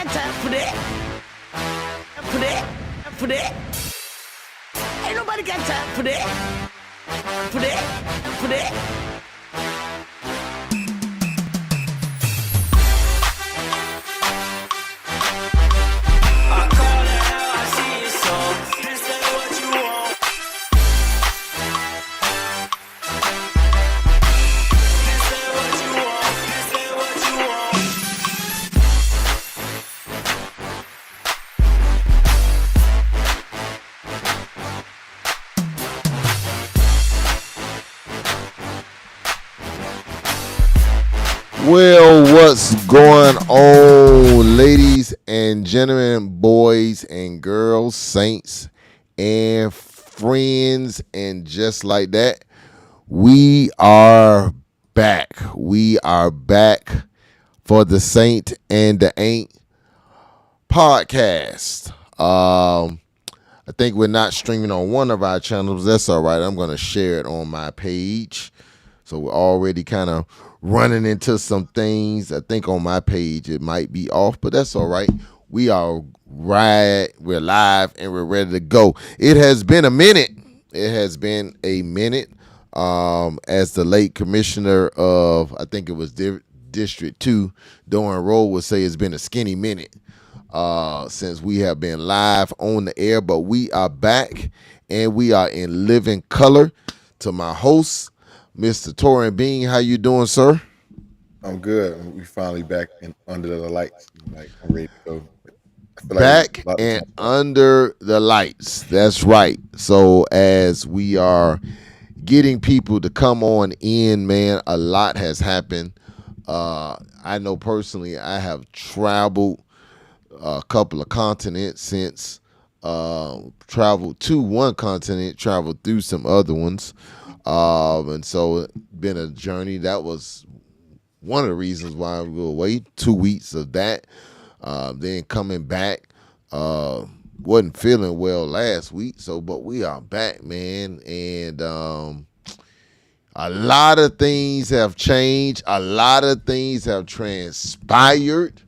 got time for that. For that. For that. Ain't nobody got time for that. For that. For that. Well, what's going on, ladies and gentlemen, boys and girls, saints and friends, and just like that, we are back. We are back for the Saint and the Ain't podcast. I think we're not streaming on one of our channels. That's all right. I'm going to share it on my page. So we're already kind of running into some things. I think on my page it might be off, but that's all right. We are right. We're live and we're ready to go. It has been a minute. It has been a minute. As the late commissioner of, I think it was District 2, Doran Rowe would say, it's been a skinny minute since we have been live on the air, but we are back and we are in living color. To my host, Mr. Torin Bean, how you doing, sir? I'm good. We finally back and under the lights. Like I'm ready to go. I feel Back like and under the lights. That's right. So as we are getting people to come on in, man, a lot has happened. I know personally I have traveled a couple of continents since traveled to one continent, traveled through some other ones. And so it's been a journey. That was one of the reasons why we were away. 2 weeks of that. Then coming back, wasn't feeling well last week. So, but we are back, man. And a lot of things have changed. A lot of things have transpired.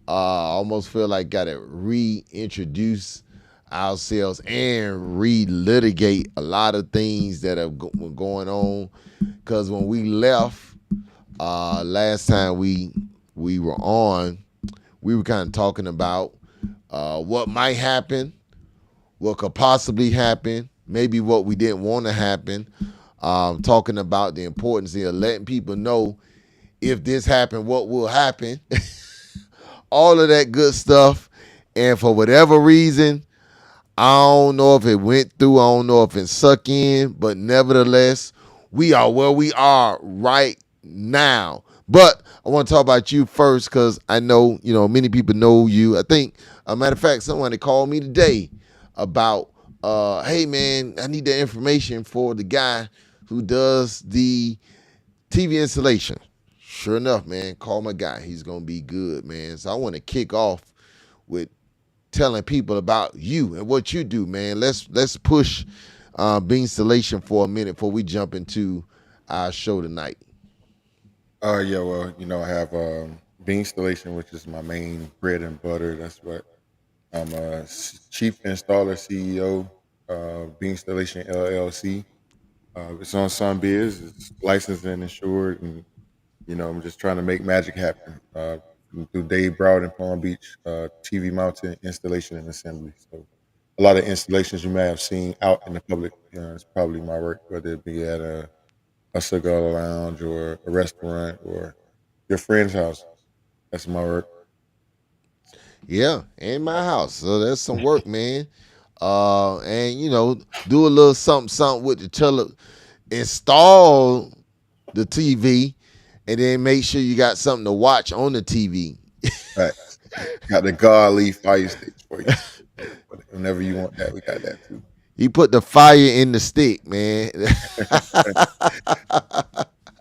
Almost feel like got to reintroduce ourselves and relitigate a lot of things that have were going on. Because when we left last time we were on, we were kind of talking about what might happen, what could possibly happen, maybe what we didn't want to happen. Talking about the importance of letting people know if this happened, what will happen. All of that good stuff. And for whatever reason, I don't know if it went through. I don't know if it sucked in. But nevertheless, we are where we are right now. But I want to talk about you first because I know, many people know you. I think, a matter of fact, someone called me today about, hey, man, I need the information for the guy who does the TV installation. Sure enough, man, call my guy. He's going to be good, man. So I want to kick off with telling people about you and what you do, man. Let's push Bean Installation for a minute before we jump into our show tonight. yeah, well, I have Bean Installation, which is my main bread and butter. That's what I'm a chief installer CEO, Bean Installation LLC. It's on Sunbiz. It's licensed and insured, and I'm just trying to make magic happen through Dave Broward in Palm Beach, TV mountain installation and assembly. So a lot of installations you may have seen out in the public, it's probably my work, whether it be at a cigar lounge or a restaurant or your friend's house. That's my work. Yeah, in my house. So that's some work, man. And do a little something with the install the TV, and then make sure you got something to watch on the TV. Right. Got the godly fire sticks for you. Whenever you want that, we got that too. He put the fire in the stick, man.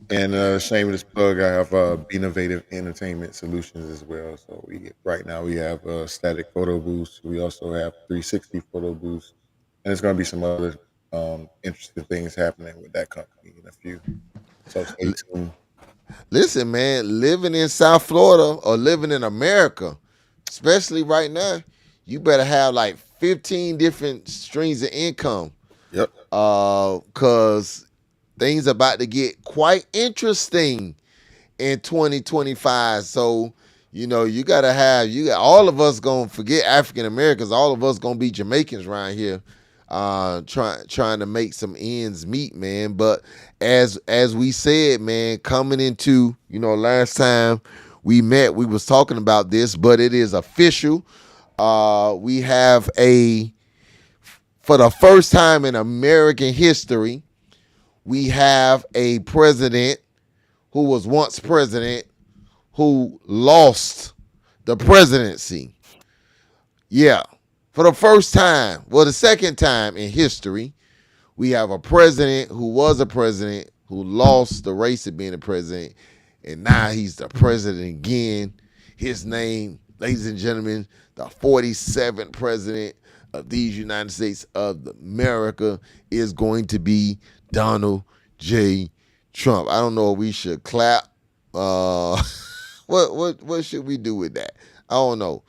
And shameless plug, I have Innovative Entertainment Solutions as well. So right now we have static photo booths. We also have 360 photo booths, and there's going to be some other interesting things happening with that company in a few. So stay tuned. Listen, man, living in South Florida or living in America, especially right now, you better have like 15 different streams of income. Yep. Cause things about to get quite interesting in 2025. So, you gotta have all of us gonna forget African Americans, all of us gonna be Jamaicans around here, trying to make some ends meet, man. But as we said, man, coming into, last time we met, we was talking about this, but it is official. We have for the first time in American history, we have a president who was once president who lost the presidency. Yeah. For the first time, well, the second time in history, we have a president who was a president who lost the race of being a president, and now he's the president again. His name, ladies and gentlemen, the 47th president of these United States of America is going to be Donald J. Trump. I don't know if we should clap. What should we do with that? I don't know.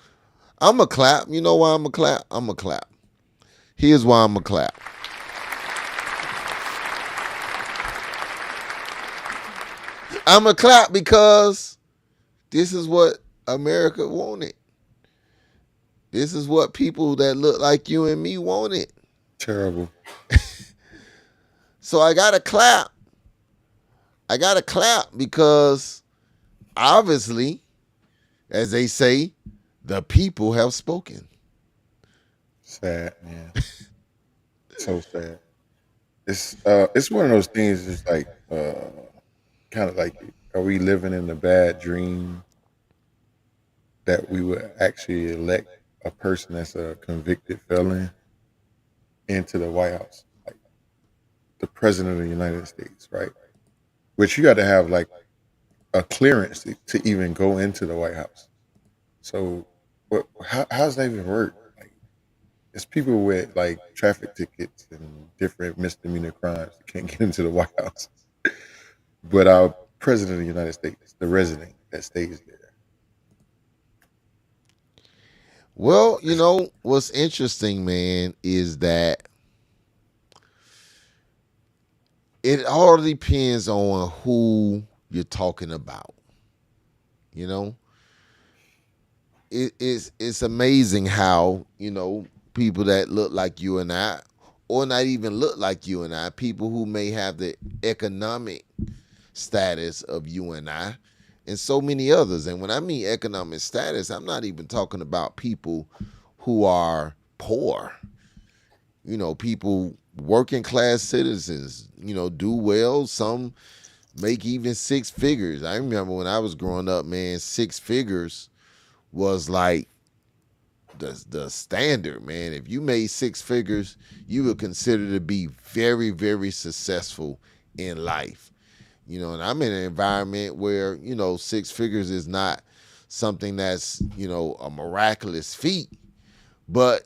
I'm a clap. You know why I'm a clap? I'm a clap. Here's why I'm a clap. I'm a clap because this is what America wanted. This is what people that look like you and me wanted. Terrible. So I gotta clap. I gotta clap because obviously, as they say, the people have spoken. Sad, man. So sad. It's one of those things. It's like kind of like, are we living in a bad dream that we would actually elect a person that's a convicted felon into the White House, like the president of the United States, right? Which you got to have like a clearance to even go into the White House. So, how's that even work? Like, it's people with like traffic tickets and different misdemeanor crimes that can't get into the White House, but our president of the United States, the resident that stays there. Well, what's interesting, man, is that it all depends on who you're talking about. You know, it's amazing how people that look like you and I, or not even look like you and I, people who may have the economic status of you and I, and so many others. And when I mean economic status, I'm not even talking about people who are poor. People, working class citizens, do well. Some make even six figures. I remember when I was growing up, man, six figures was like the standard, man. If you made six figures, you were considered to be very, very successful in life. And I'm in an environment where, six figures is not something that's, a miraculous feat. But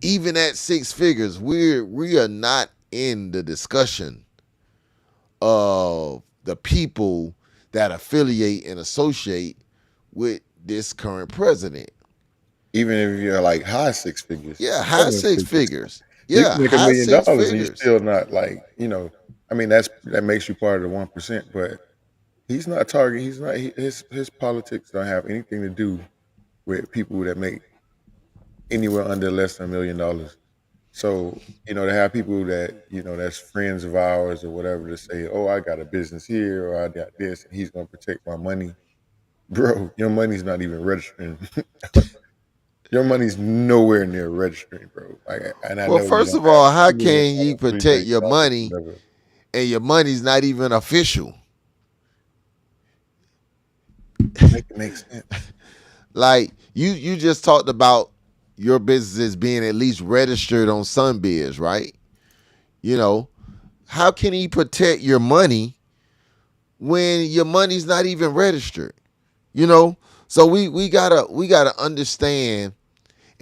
even at six figures, we are not in the discussion of the people that affiliate and associate with this current president. Even if you're like high six figures. Yeah, high six figures. You Yeah, can make $1 high million six and you're figures. still not like, I mean, that makes you part of the 1%, but he's not target. He's not, his politics don't have anything to do with people that make anywhere under less than $1 million. So, to have people that, that's friends of ours or whatever to say, oh, I got a business here or I got this and he's going to protect my money. Bro, your money's not even registering. Your money's nowhere near registering, bro. And I Well, know you first don't of all, how have can you $3 protect your billion, money whatever. and your money's not even official? Make it make sense. Like you just talked about your businesses being at least registered on Sunbiz, right? How can he protect your money when your money's not even registered? So we gotta understand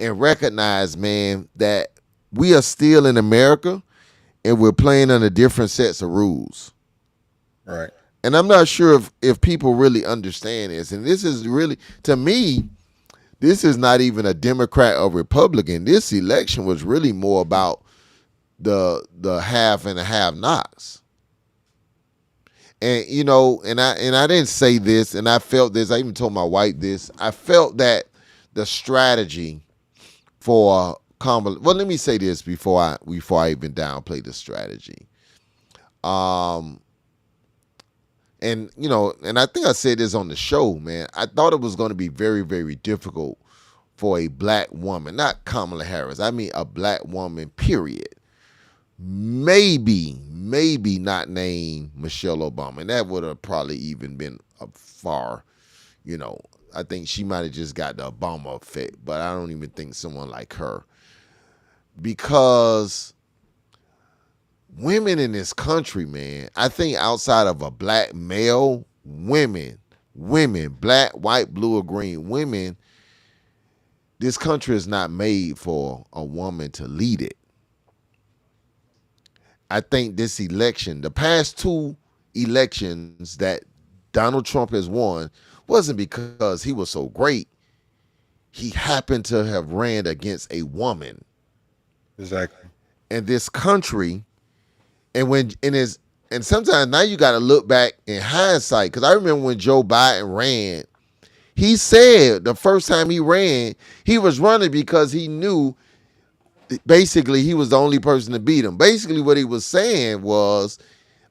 and recognize, man, that we are still in America and we're playing under different sets of rules. Right. And I'm not sure if people really understand this. And this is really, to me, This is not even a Democrat or Republican. This election was really more about the have and the have nots. And and I didn't say this, and I felt this. I even told my wife this. I felt that the strategy for Kamala. Well, let me say this before I even downplay the strategy. Um, and I think I said this on the show, man. I thought it was going to be very, very difficult for a black woman, not Kamala Harris. I mean a black woman, period. Maybe not named Michelle Obama. And that would have probably even been a far, you know, I think she might have just got the Obama effect, but I don't even think someone like her. Because women in this country, man, I think outside of a black male, women, black, white, blue, or green, women, this country is not made for a woman to lead it. I think this election, the past two elections that Donald Trump has won, wasn't because he was so great. He happened to have ran against a woman. Exactly. And this country, and when in his and sometimes now you got to look back in hindsight, because I remember when Joe Biden ran, he said the first time he ran, he was running because he knew basically he was the only person to beat him. Basically, what he was saying was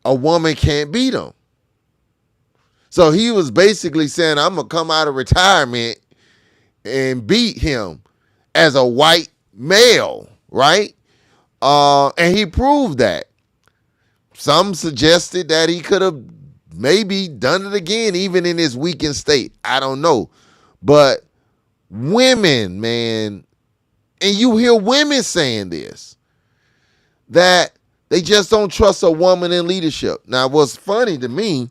a woman can't beat him. So he was basically saying, I'm going to come out of retirement and beat him as a white male, right? And he proved that. Some suggested that he could have maybe done it again, even in his weakened state. I don't know. But women, man, and you hear women saying this, that they just don't trust a woman in leadership. Now, what's funny to me,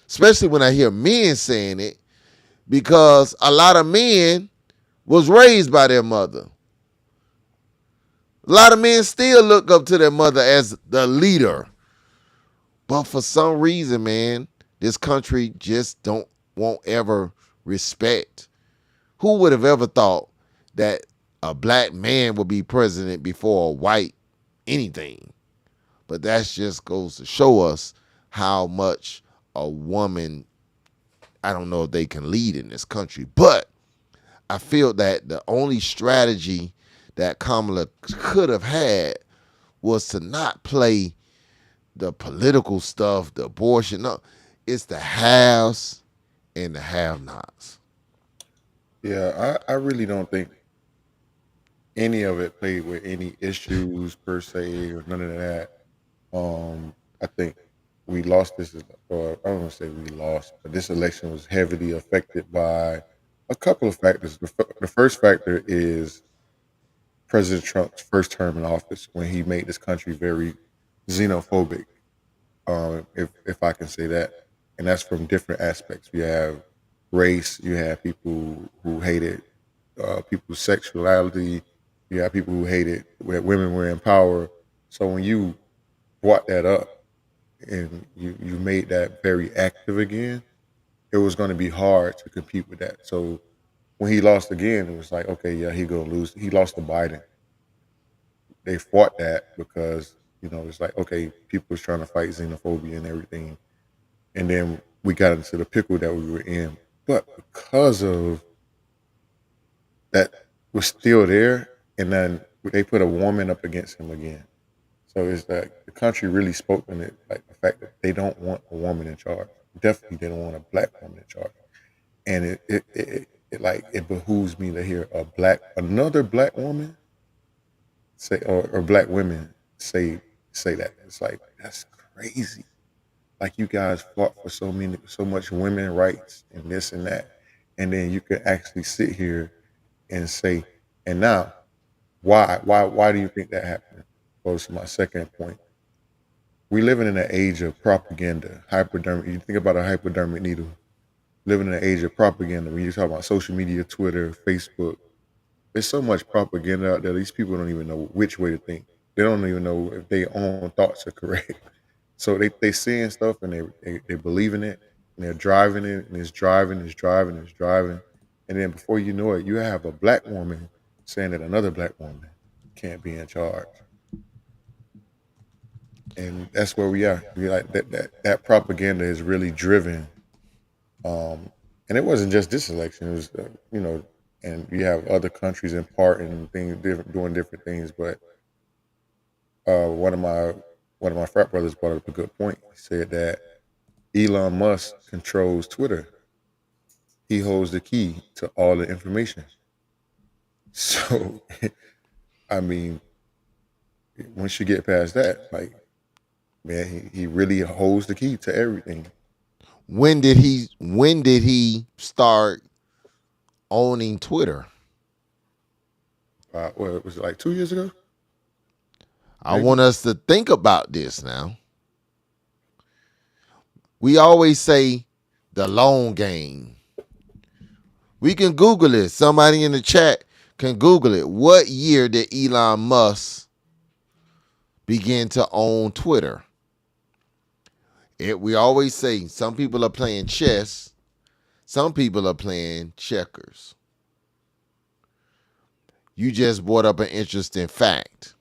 especially when I hear men saying it, because a lot of men was raised by their mother. A lot of men still look up to their mother as the leader. But for some reason, man, this country just won't ever respect. Who would have ever thought that a black man would be president before a white anything? But that just goes to show us how much a woman, I don't know if they can lead in this country. But I feel that the only strategy that Kamala could have had was to not play the political stuff, the abortion. No, it's the haves and the have-nots. Yeah, I really don't think any of it played with any issues per se or none of that. I think we lost this, or I don't want to say we lost, but this election was heavily affected by a couple of factors. The first factor is President Trump's first term in office when he made this country very xenophobic, if I can say that, and that's from different aspects. You have race, you have people who hated people's sexuality, you have people who hated where women were in power. So when you brought that up and you made that very active again, it was going to be hard to compete with that. So when he lost again, it was like, okay, yeah, he gonna lose. He lost to Biden. They fought that because it's like, okay, people was trying to fight xenophobia and everything, and then we got into the pickle that we were in. But because of that, was still there, and then they put a woman up against him again. So it's like the country really spoke on it, like the fact that they don't want a woman in charge. Definitely, they don't want a black woman in charge. And it behooves me to hear another black woman say, or black women say that. It's like, that's crazy. Like, you guys fought for so much women rights and this and that, and then you could actually sit here and say, and now, why do you think that happened? Goes to my second point. We living in an age of propaganda, hypodermic. You think about a hypodermic needle. Living in an age of propaganda. When you talk about social media, Twitter, Facebook, there's so much propaganda out there. These people don't even know which way to think. They don't even know if their own thoughts are correct. So they seeing stuff and they believe in it, and they're driving it, and it's driving, And then before you know it, you have a black woman saying that another black woman can't be in charge. And that's where we are. We like that propaganda is really driven. And it wasn't just this election. It was, and you have other countries in part and things different, doing different things. But one of my frat brothers brought up a good point. He said that Elon Musk controls Twitter. He holds the key to all the information. So, I mean, once you get past that, like, man, he really holds the key to everything. When did he start owning Twitter? Well, it was like 2 years ago. I want us to think about this now. We always say the long game. We can Google it. Somebody in the chat can Google it. What year did Elon Musk begin to own Twitter? We always say some people are playing chess, some people are playing checkers. You just brought up an interesting fact.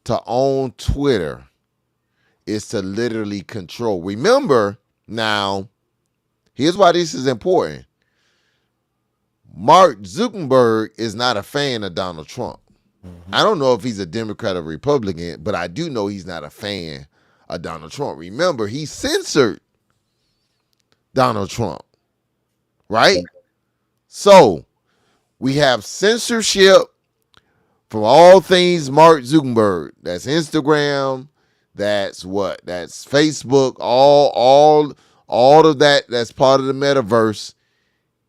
To own Twitter is to literally control. Remember, now, here's why this is important. Mark Zuckerberg is not a fan of Donald Trump. Mm-hmm. I don't know if he's a Democrat or Republican, but I do know he's not a fan of Donald Trump. Remember, he censored Donald Trump, right? So we have censorship from all things Mark Zuckerberg. That's Instagram. That's what? That's Facebook. All of that. That's part of the metaverse.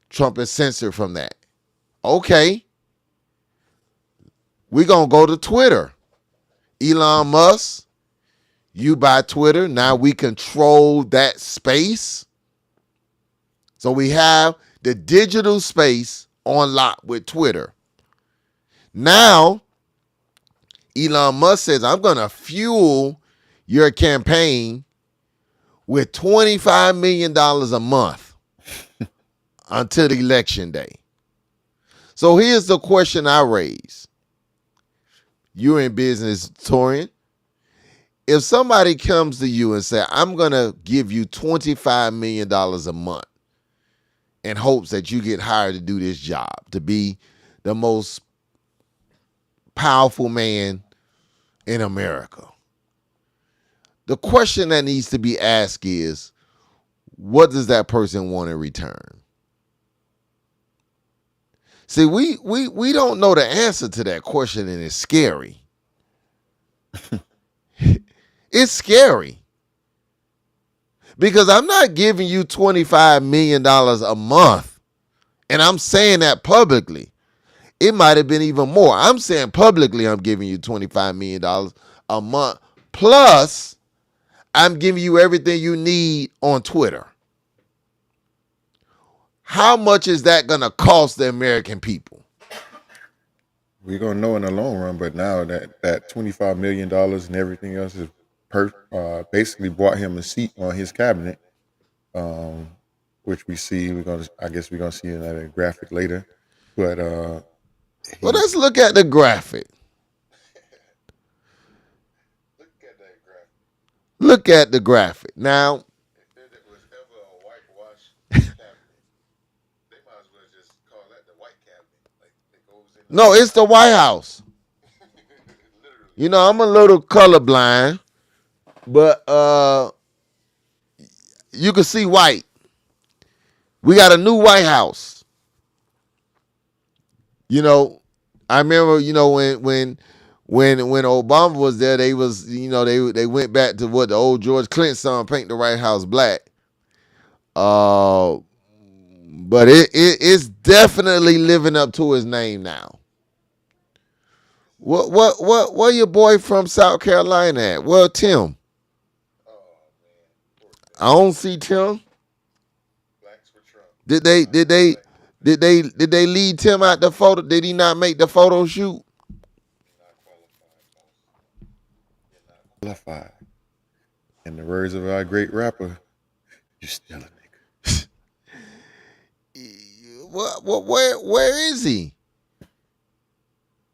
Trump is censored from that. Okay. We're going to go to Twitter. Elon Musk, you buy Twitter. Now we control that space. So we have the digital space on lock with Twitter. Now, Elon Musk says, I'm going to fuel your campaign with $25 million a month until the election day. So here's the question I raise. You're in business, Torian. If somebody comes to you and say, I'm going to give you $25 million a month in hopes that you get hired to do this job, to be the most powerful man in America. The question that needs to be asked is, what does that person want in return? See, we don't know the answer to that question, and it's scary. It's scary. Because I'm not giving you $25 million a month, and I'm saying that publicly. It might have been even more. I'm saying publicly I'm giving you $25 million a month, plus I'm giving you everything you need on Twitter. How much is that going to cost the American people? We're going to know in the long run, but now that $25 million and everything else is basically bought him a seat on his cabinet, which we see. I guess we're going to see in that graphic later. But well, let's look at the graphic. Look at the graphic. Now, if there was ever a whitewash cabinet, they might as well just call that the white cabinet. Like it goes in. No, it's the White House. You know, I'm a little colorblind, but you can see white. We got a new White House. You know, I remember, you know, when Obama was there, they was, you know, they went back to what the old George Clinton song, Paint the White House Black. But it's definitely living up to his name now. Where your boy from South Carolina at? Well, Tim. I don't see Tim. Did they lead Tim out the photo? Did he not make the photo shoot? Qualified. In the words of our great rapper, you still a nigga. where is he?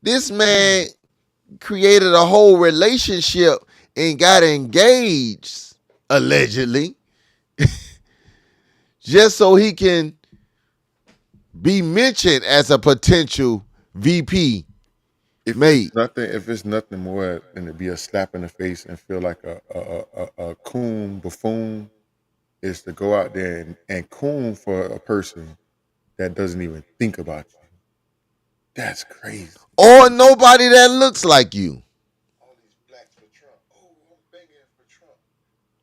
This man created a whole relationship and got engaged, allegedly, just so he can be mentioned as a potential VP mate. If it's nothing more than to be a slap in the face and feel like a coon buffoon, is to go out there and coon for a person that doesn't even think about you. That's crazy. Or nobody that looks like you. All these blacks for Trump. Oh, I'm banging for Trump.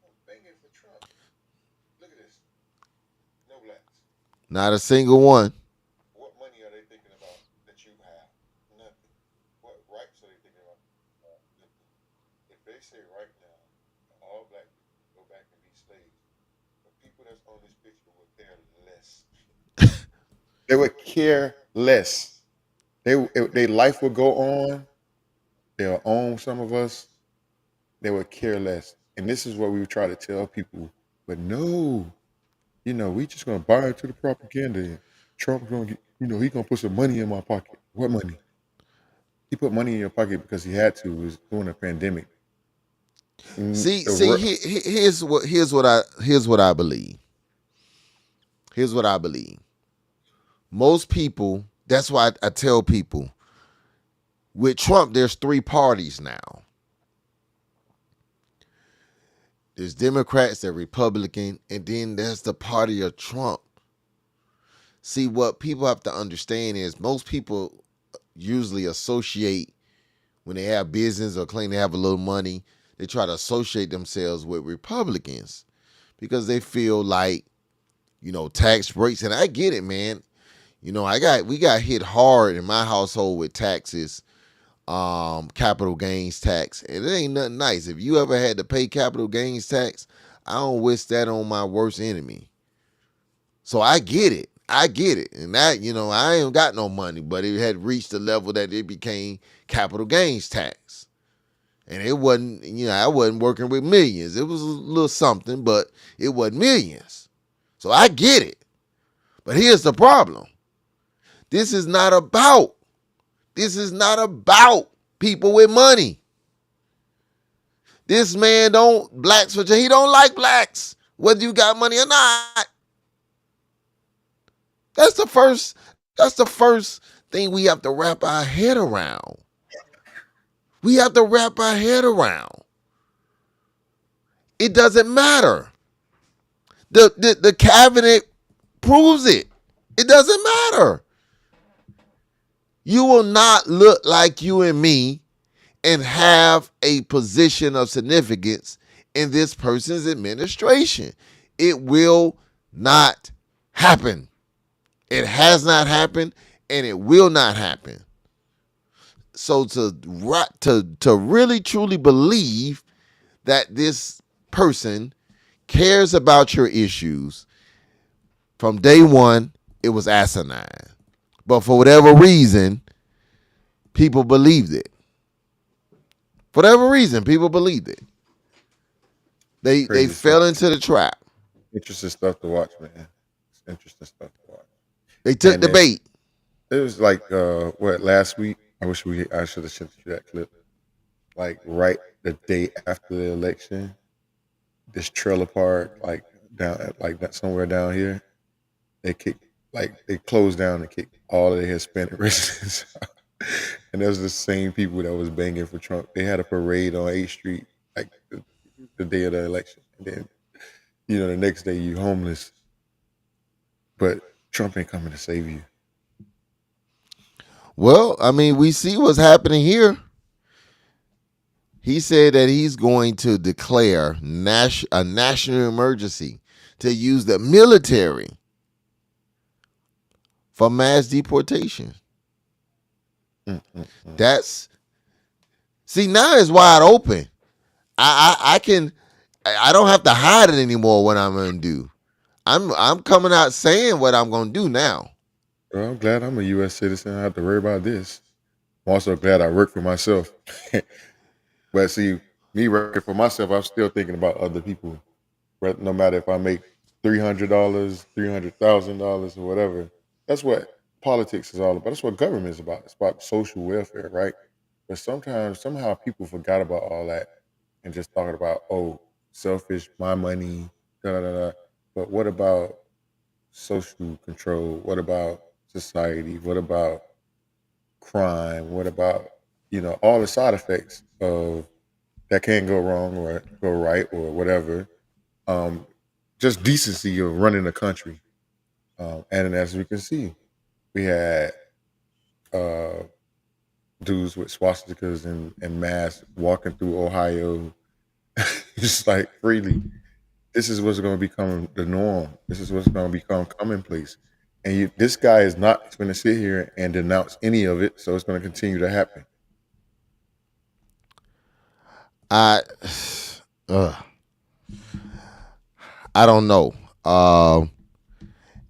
I'm banging for Trump. Look at this. No blacks. Not a single one. What money are they thinking about that you have? Nothing. What rights are they thinking about? Nothing. If they say right now, all black people go back and be slaves, the people that's on this picture would care less. They would care less. Their life would go on. They'll own some of us. They would care less. And this is what we would try to tell people. But no, we just gonna buy into the propaganda. Trump's gonna get, he gonna put some money in my pocket. What money? He put money in your pocket because he had to. It was during a pandemic. See, here's what I believe. Here's what I believe. Most people, that's why I tell people, with Trump, there's three parties now. There's Democrats, there's Republican, and then there's the party of Trump. See, what people have to understand is most people usually associate, when they have business or claim they have a little money, they try to associate themselves with Republicans because they feel like, tax breaks. And I get it, man. We got hit hard in my household with taxes, capital gains tax, and it ain't nothing nice. If you ever had to pay capital gains tax, I don't wish that on my worst enemy. So I get it. And that, I ain't got no money, but it had reached a level that it became capital gains tax. And it wasn't, I wasn't working with millions. It was a little something, but it wasn't millions. So I get it. But here's the problem. This is not about people with money. This man he don't like blacks, whether you got money or not. That's the first thing we have to wrap our head around. It doesn't matter. The cabinet proves it. It doesn't matter. You will not look like you and me and have a position of significance in this person's administration. It will not happen. It has not happened, and it will not happen. So to really truly believe that this person cares about your issues, from day one, it was asinine. But for whatever reason, people believed it. For whatever reason, people believed it. They fell into the trap. Interesting stuff to watch, man. It's interesting stuff to watch. They took the bait. It was like last week. I should have sent you that clip. Like right the day after the election, this trailer park, like down like that somewhere down here, they closed down and kicked all of the Hispanic residents out. And those are the same people that was banging for Trump. They had a parade on 8th Street like the day of the election. And then, the next day you homeless. But Trump ain't coming to save you. Well, I mean, we see what's happening here. He said that he's going to declare a national emergency to use the military for mass deportation. That's now it's wide open. I don't have to hide it anymore. What I'm gonna do, I'm coming out saying what I'm gonna do now. Well, I'm glad I'm a U.S. citizen. I don't have to worry about this. I'm also glad I work for myself. But see, me working for myself, I'm still thinking about other people. No matter if I make $300, $300,000, or whatever, That's what politics is all about. That's what government is about. It's about social welfare, right? But sometimes, somehow, people forgot about all that and just talking about, oh, selfish, my money, da da da. Da. But what about social control? What about society? What about crime? What about all the side effects of that can go wrong or go right or whatever? Um, just decency of running a country. And as we can see, we had uh, dudes with swastikas and masks walking through Ohio, just like freely. This is what's going to become the norm. This is what's going to become commonplace. And this guy is not going to sit here and denounce any of it, so it's going to continue to happen. I uh, I don't know.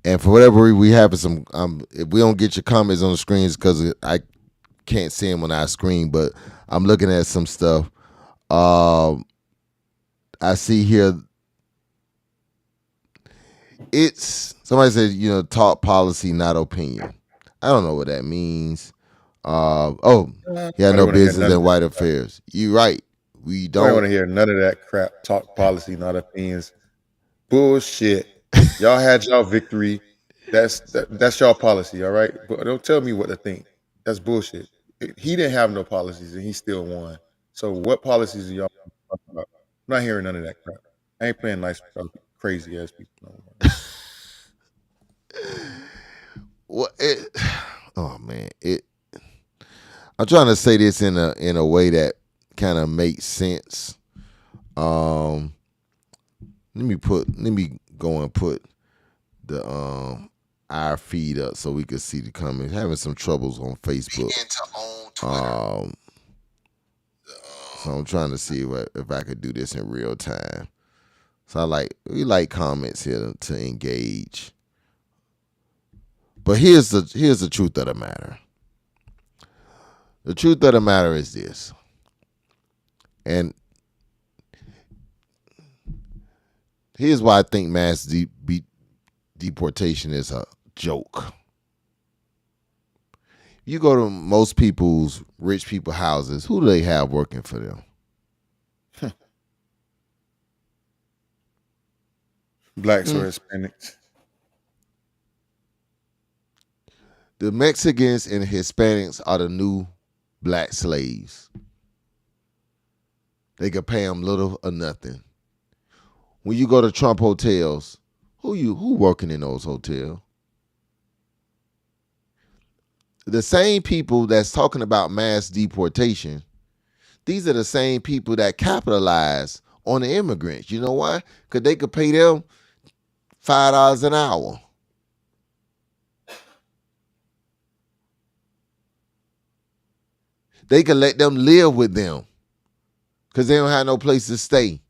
And for whatever reason, we having some. If we don't get your comments on the screens because I can't see them on our screen, but I'm looking at some stuff. Um, I see here. It's somebody said talk policy, not opinion. I don't know what that means. Yeah, Nobody no want to hear business none of in that white crap. affairs. You right. We Nobody want don't. to hear none of that crap. Talk policy, not opinions. Bullshit. Y'all had y'all victory. That's y'all policy, all right? But don't tell me what to think. That's bullshit. He didn't have no policies and he still won. So what policies are y'all talking about? I'm not hearing none of that crap. I ain't playing nice with crazy ass people no more. What? Oh man, it. I'm trying to say this in a way that kind of makes sense. Um, let me go and put the our feed up so we can see the comments. Having some troubles on Facebook. So I'm trying to see if I could do this in real time. So we like comments here to engage. But here's the truth of the matter. The truth of the matter is this. And here's why I think mass deportation is a joke. You go to most people's rich people houses, who do they have working for them? Blacks or Hispanics. The Mexicans and Hispanics are the new black slaves. They could pay them little or nothing. When you go to Trump hotels, who working in those hotels? The same people that's talking about mass deportation, these are the same people that capitalize on the immigrants. You know why? Because they could pay them $5 an hour. They could let them live with them because they don't have no place to stay.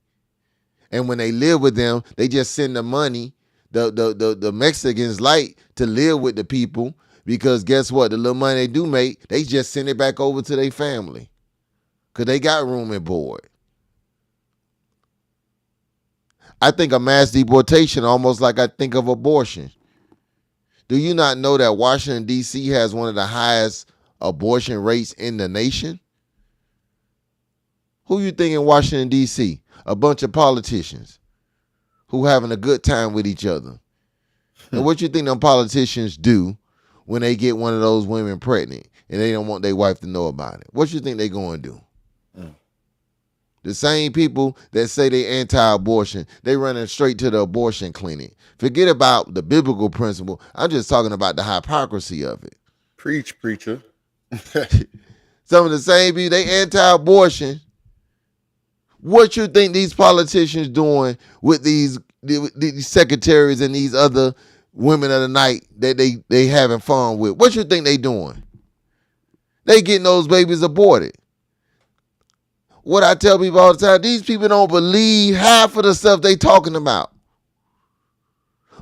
And when they live with them, they just send the money. The Mexicans like to live with the people because guess what? The little money they do make, they just send it back over to their family because they got room and board. I think of mass deportation almost like I think of abortion. Do you not know that Washington, D.C. has one of the highest abortion rates in the nation? Who you think in Washington, D.C.? A bunch of politicians who having a good time with each other. And what you think them politicians do when they get one of those women pregnant and they don't want their wife to know about it? What you think they going to do? The same people that say they anti-abortion, they running straight to the abortion clinic. Forget about the biblical principle. I'm just talking about the hypocrisy of it. Preach, preacher. Some of the same people, they anti-abortion. What you think these politicians doing with these secretaries and these other women of the night that they having fun with? What you think they doing? They getting those babies aborted. What I tell people all the time, these people don't believe half of the stuff they talking about.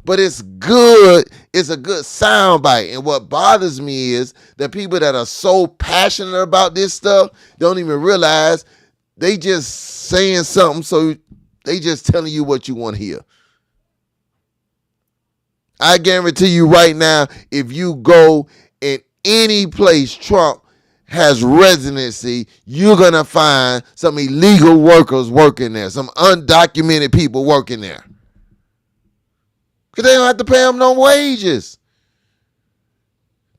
But it's good. It's a good soundbite. And what bothers me is the people that are so passionate about this stuff don't even realize they just saying something, so they just telling you what you want to hear. I guarantee you right now, if you go in any place Trump has residency, you're going to find some illegal workers working there, some undocumented people working there. Because they don't have to pay them no wages.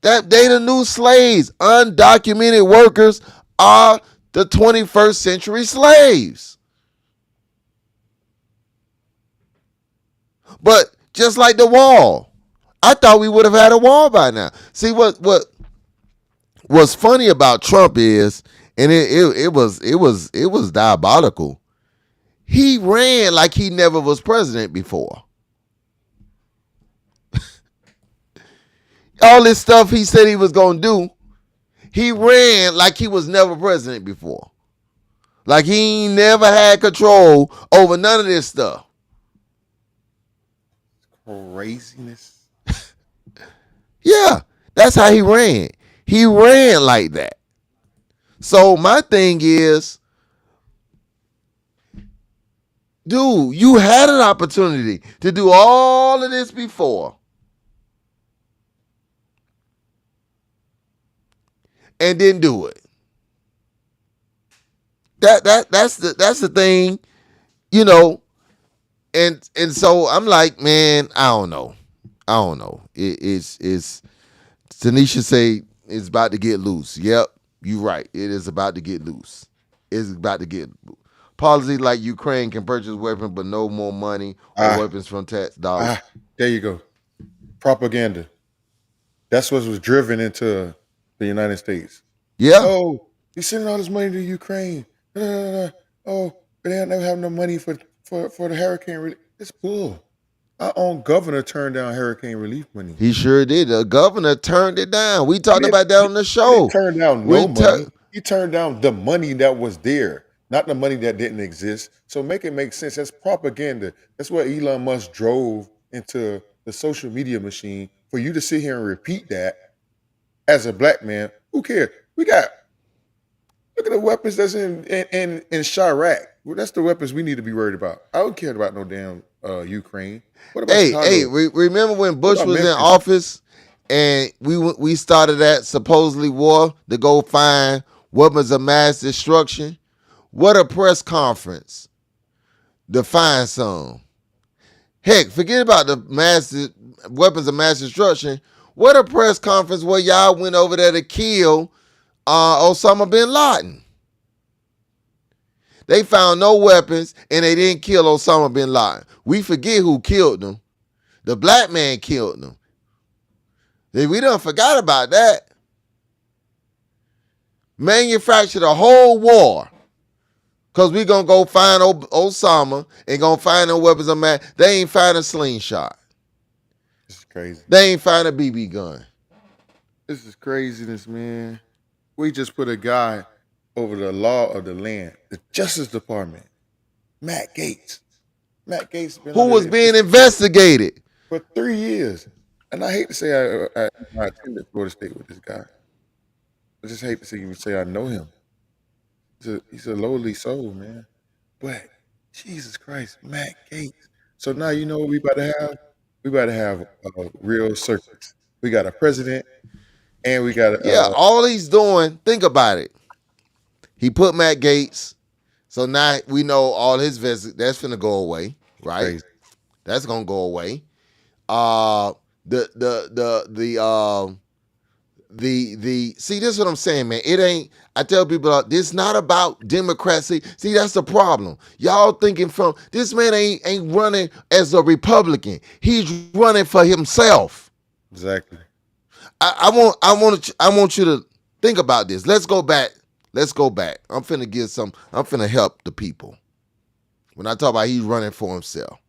That they the new slaves. Undocumented workers are the 21st century slaves. But just like the wall, I thought we would have had a wall by now. See what's funny about Trump is, and it was diabolical. He ran like he never was president before. All this stuff he said he was gonna do, he ran like he was never president before. Like he ain't never had control over none of this stuff. Craziness. Yeah, that's how he ran. He ran like that. So my thing is, dude, you had an opportunity to do all of this before. And didn't do it. That's the thing, you know. And so I'm like, man, I don't know. It's Tanisha say it's about to get loose. Yep, you right. It is about to get loose. It's about to get policy like Ukraine can purchase weapons, but no more money or weapons from tax dollars. There you go. Propaganda. That's what was driven into the United States. Yeah. Oh, you're sending all this money to Ukraine. Oh, but they don't have no money for the hurricane relief. It's bull. Our own governor turned down hurricane relief money. He sure did. The governor turned it down. We talked about that on the show. He turned down no money. He turned down the money that was there, not the money that didn't exist. So make it make sense. That's propaganda. That's what Elon Musk drove into the social media machine. For you to sit here and repeat that as a black man, who cares? Look at the weapons that's in Chirac. Well, that's the weapons we need to be worried about. I don't care about no damn Ukraine. What about Chicago? Remember when Bush was in office and we started that supposedly war to go find weapons of mass destruction? What a press conference to find some. Heck, forget about the weapons of mass destruction. What a press conference where y'all went over there to kill Osama bin Laden. They found no weapons and they didn't kill Osama bin Laden. We forget who killed them. The black man killed them. We done forgot about that. Manufactured a whole war. Because we going to go find Osama and going to find no weapons of mass. They ain't find a slingshot. This is crazy. They ain't find a BB gun. This is craziness, man. We just put a guy over the law of the land, the Justice Department, Matt Gaetz. Matt Gaetz been who was being investigated for 3 years. And I hate to say I attended Florida State with this guy. I just hate to see you say I know him. He's a lowly soul, man. But Jesus Christ, Matt Gaetz. So now you know what we about to have? We about to have a real circus. We got a president, and we got all he's doing. Think about it. He put Matt Gaetz, so now we know all his visits. That's gonna go away, right? Crazy. That's gonna go away. See, this is what I'm saying, man. It ain't. I tell people, this not about democracy. See, that's the problem. Y'all thinking from this man ain't running as a Republican. He's running for himself. Exactly. I want you to think about this. Let's go back. I'm finna help the people. When I talk about he's running for himself.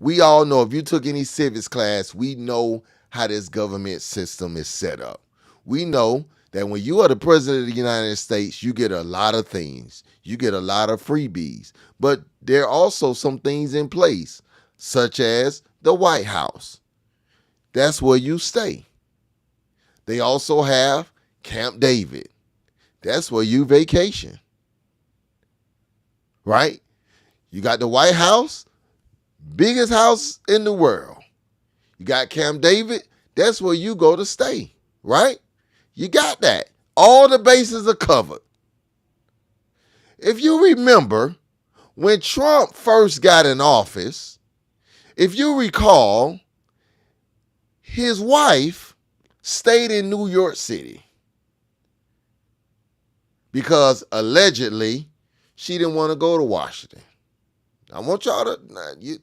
We all know, if you took any civics class, we know how this government system is set up. We know that when you are the president of the United States, you get a lot of things. You get a lot of freebies. But there are also some things in place, such as the White House. That's where you stay. They also have Camp David. That's where you vacation. Right? You got the White House, biggest house in the world. You got Camp David, that's where you go to stay, right? You got that. All the bases are covered. If you remember, when Trump first got in office, if you recall, his wife stayed in New York City because allegedly she didn't want to go to Washington. I want y'all to,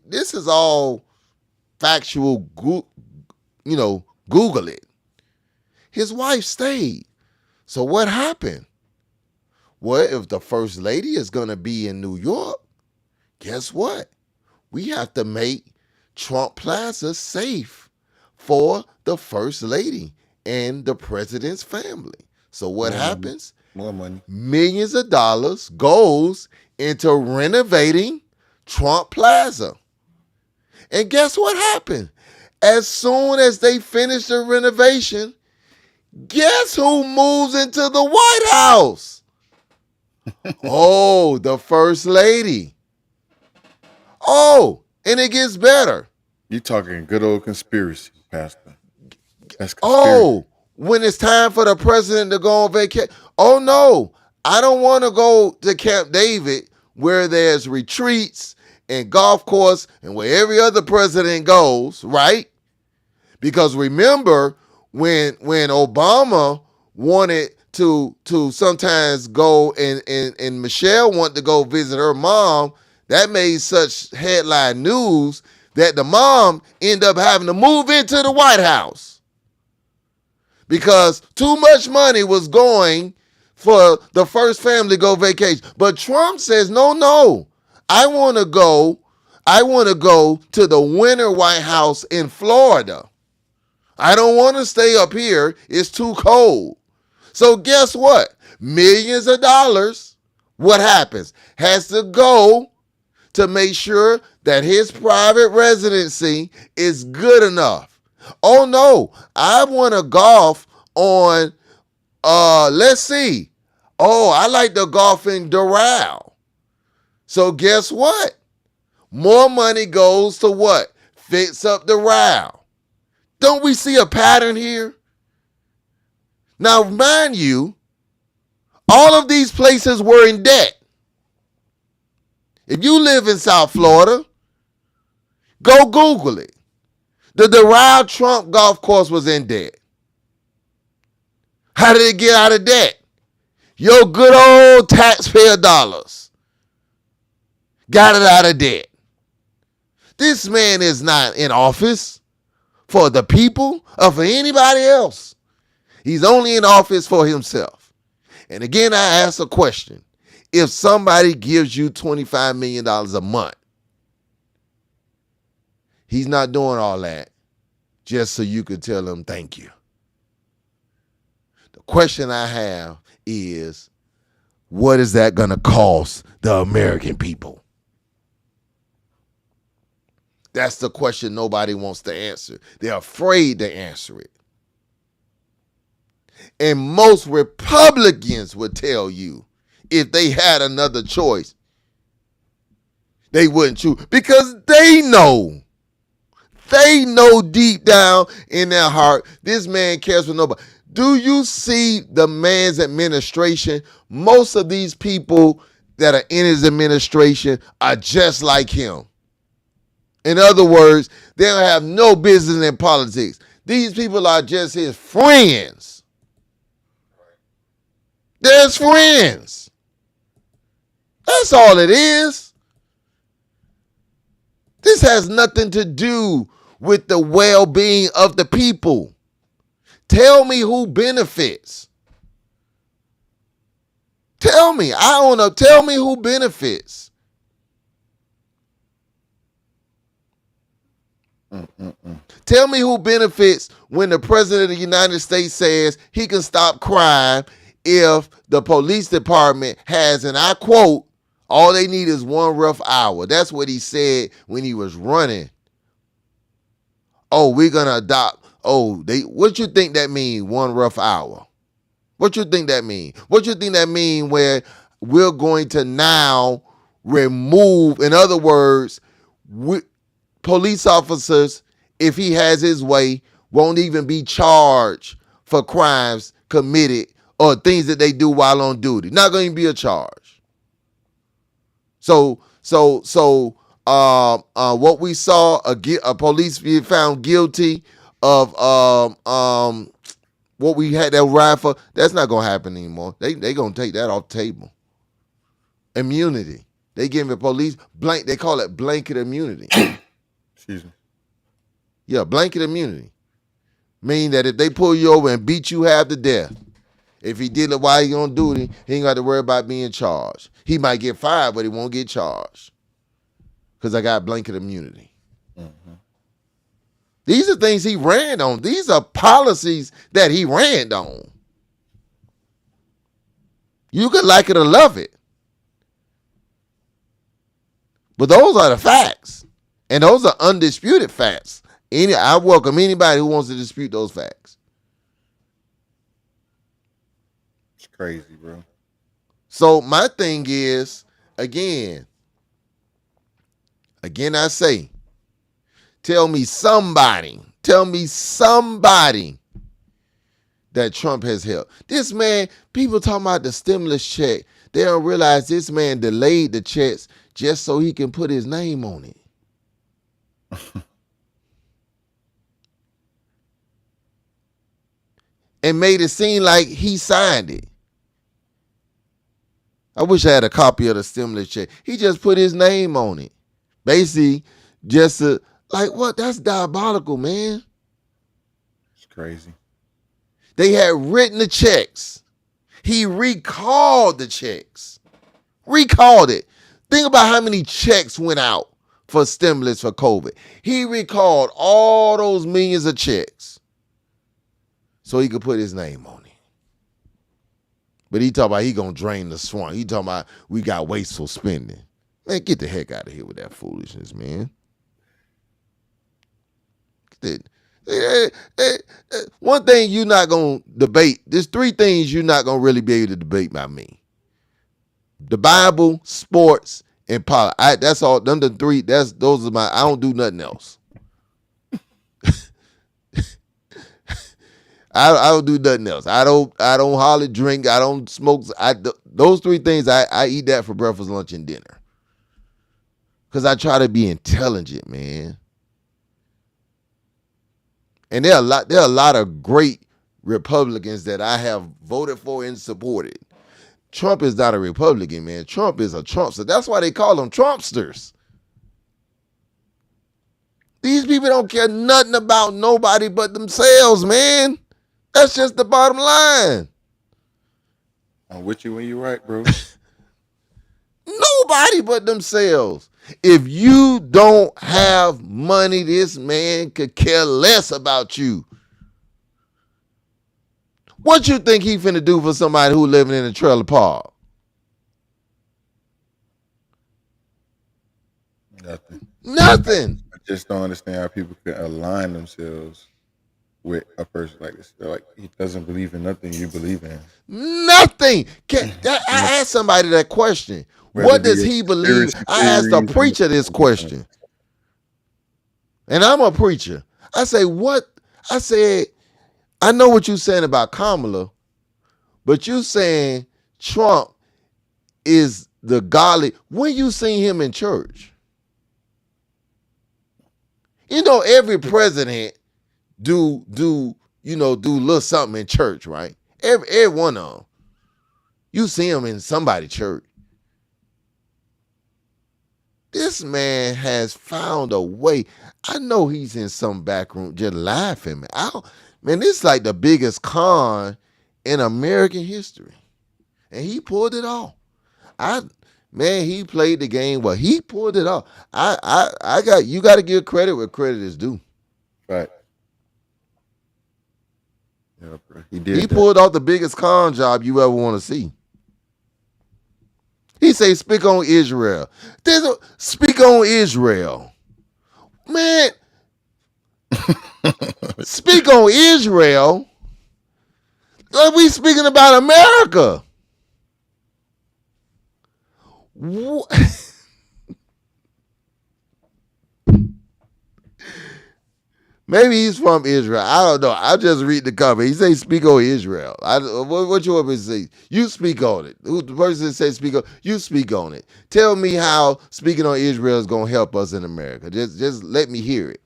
this is all factual, Google it. His wife stayed. So what happened? Well, if the first lady is going to be in New York, guess what? We have to make Trump Plaza safe for the first lady and the president's family. So what happens? More money. Millions of dollars goes into renovating Trump Plaza. And guess what happened? As soon as they finish the renovation, guess who moves into the White House? Oh, the first lady. Oh, and it gets better. You talking good old conspiracy, Pastor. That's conspiracy. Oh, when it's time for the president to go on vacation. Oh, no, I don't want to go to Camp David where there's retreats and golf course and where every other president goes, right? Because remember, when Obama wanted to sometimes go and Michelle wanted to go visit her mom, that made such headline news that the mom ended up having to move into the White House because too much money was going for the first family to go vacation. But Trump says, no, I want to go to the Winter White House in Florida. I don't want to stay up here. It's too cold. So guess what? Millions of dollars, what happens? Has to go to make sure that his private residency is good enough. Oh no, I want to golf on, let's see. Oh, I like to golf in Doral. So guess what? More money goes to what? Fix up Doral. Don't we see a pattern here? Now, mind you, all of these places were in debt. If you live in South Florida, go Google it. The Doral Trump golf course was in debt. How did it get out of debt? Your good old taxpayer dollars got it out of debt. This man is not in office for the people or for anybody else. He's only in office for himself. And again, I ask a question. If somebody gives you $25 million a month, he's not doing all that just so you could tell him thank you. The question I have is, what is that going to cost the American people? That's the question nobody wants to answer. They're afraid to answer it. And most Republicans would tell you if they had another choice, they wouldn't choose because they know deep down in their heart, this man cares for nobody. Do you see the man's administration? Most of these people that are in his administration are just like him. In other words, they don't have no business in politics. These people are just his friends. They're his friends. That's all it is. This has nothing to do with the well-being of the people. Tell me who benefits. Tell me. I don't know. Tell me who benefits. Tell me who benefits when the president of the United States says he can stop crime if the police department has, and I quote, all they need is one rough hour. That's what he said when he was running. Oh, we're going to adopt. Oh, what you think that mean, one rough hour? What you think that mean? What you think that mean where we're going to now remove, in other words, police officers if he has his way, won't even be charged for crimes committed or things that they do while on duty. Not going to be a charge. What we saw, a police being found guilty of what we had that ride for, that's not going to happen anymore. They going to take that off the table. Immunity. They give the police they call it blanket immunity. Excuse me. Yeah, blanket immunity. Meaning that if they pull you over and beat you half to death, if he did it while he on duty, he ain't got to worry about being charged. He might get fired, but he won't get charged. Because I got blanket immunity. Mm-hmm. These are things he ran on. These are policies that he ran on. You could like it or love it. But those are the facts. And those are undisputed facts. I welcome anybody who wants to dispute those facts. It's crazy, bro. So my thing is, again I say, tell me somebody that Trump has helped. This man, people talking about the stimulus check. They don't realize this man delayed the checks just so he can put his name on it. And made it seem like he signed it. I wish I had a copy of the stimulus check. He just put his name on it. Basically, just to, like, what? That's diabolical, man. It's crazy. They had written the checks. He recalled the checks. Recalled it. Think about how many checks went out for stimulus for COVID. He recalled all those millions of checks so he could put his name on it. But he talking about he gonna drain the swamp. He talking about we got wasteful spending. Man, get the heck out of here with that foolishness, man. One thing you're not gonna debate. There's three things you're not gonna really be able to debate by me: the Bible, sports, and politics. That's all. Them the three. Those are my. I don't do nothing else. I don't do nothing else. I don't hardly drink. I don't smoke. Those three things. I eat that for breakfast, lunch, and dinner. Because I try to be intelligent, man. And there are a lot of great Republicans that I have voted for and supported. Trump is not a Republican, man. Trump is a Trumpster. That's why they call them Trumpsters. These people don't care nothing about nobody but themselves, man. That's just the bottom line. I'm with you when you're right, bro. Nobody but themselves. If you don't have money, this man could care less about you. What you think he finna do for somebody who living in a trailer park? Nothing. I just don't understand how people can align themselves with a person like this. They're like, he doesn't believe in nothing you believe in. Nothing. I asked somebody that question. What does he believe? I asked a preacher this question. And I'm a preacher. I say, what? I said, I know what you're saying about Kamala, but you saying Trump is the godly. When you seen him in church? You know, every president do little something in church, right? Every one of them. You see him in somebody's church. This man has found a way. I know he's in some back room just laughing. Man, this is like the biggest con in American history. And he pulled it off. He played the game well. He pulled it off. You got to give credit where credit is due. Right. Yeah, bro. He pulled off the biggest con job you ever want to see. He say, speak on Israel. Speak on Israel. Man, speak on Israel. Like we speaking about America. Maybe he's from Israel. I don't know. I just read the comment. He say speak on Israel. What you want me to say? You speak on it. Who the person that says speak on? You speak on it. Tell me how speaking on Israel is gonna help us in America. Just let me hear it.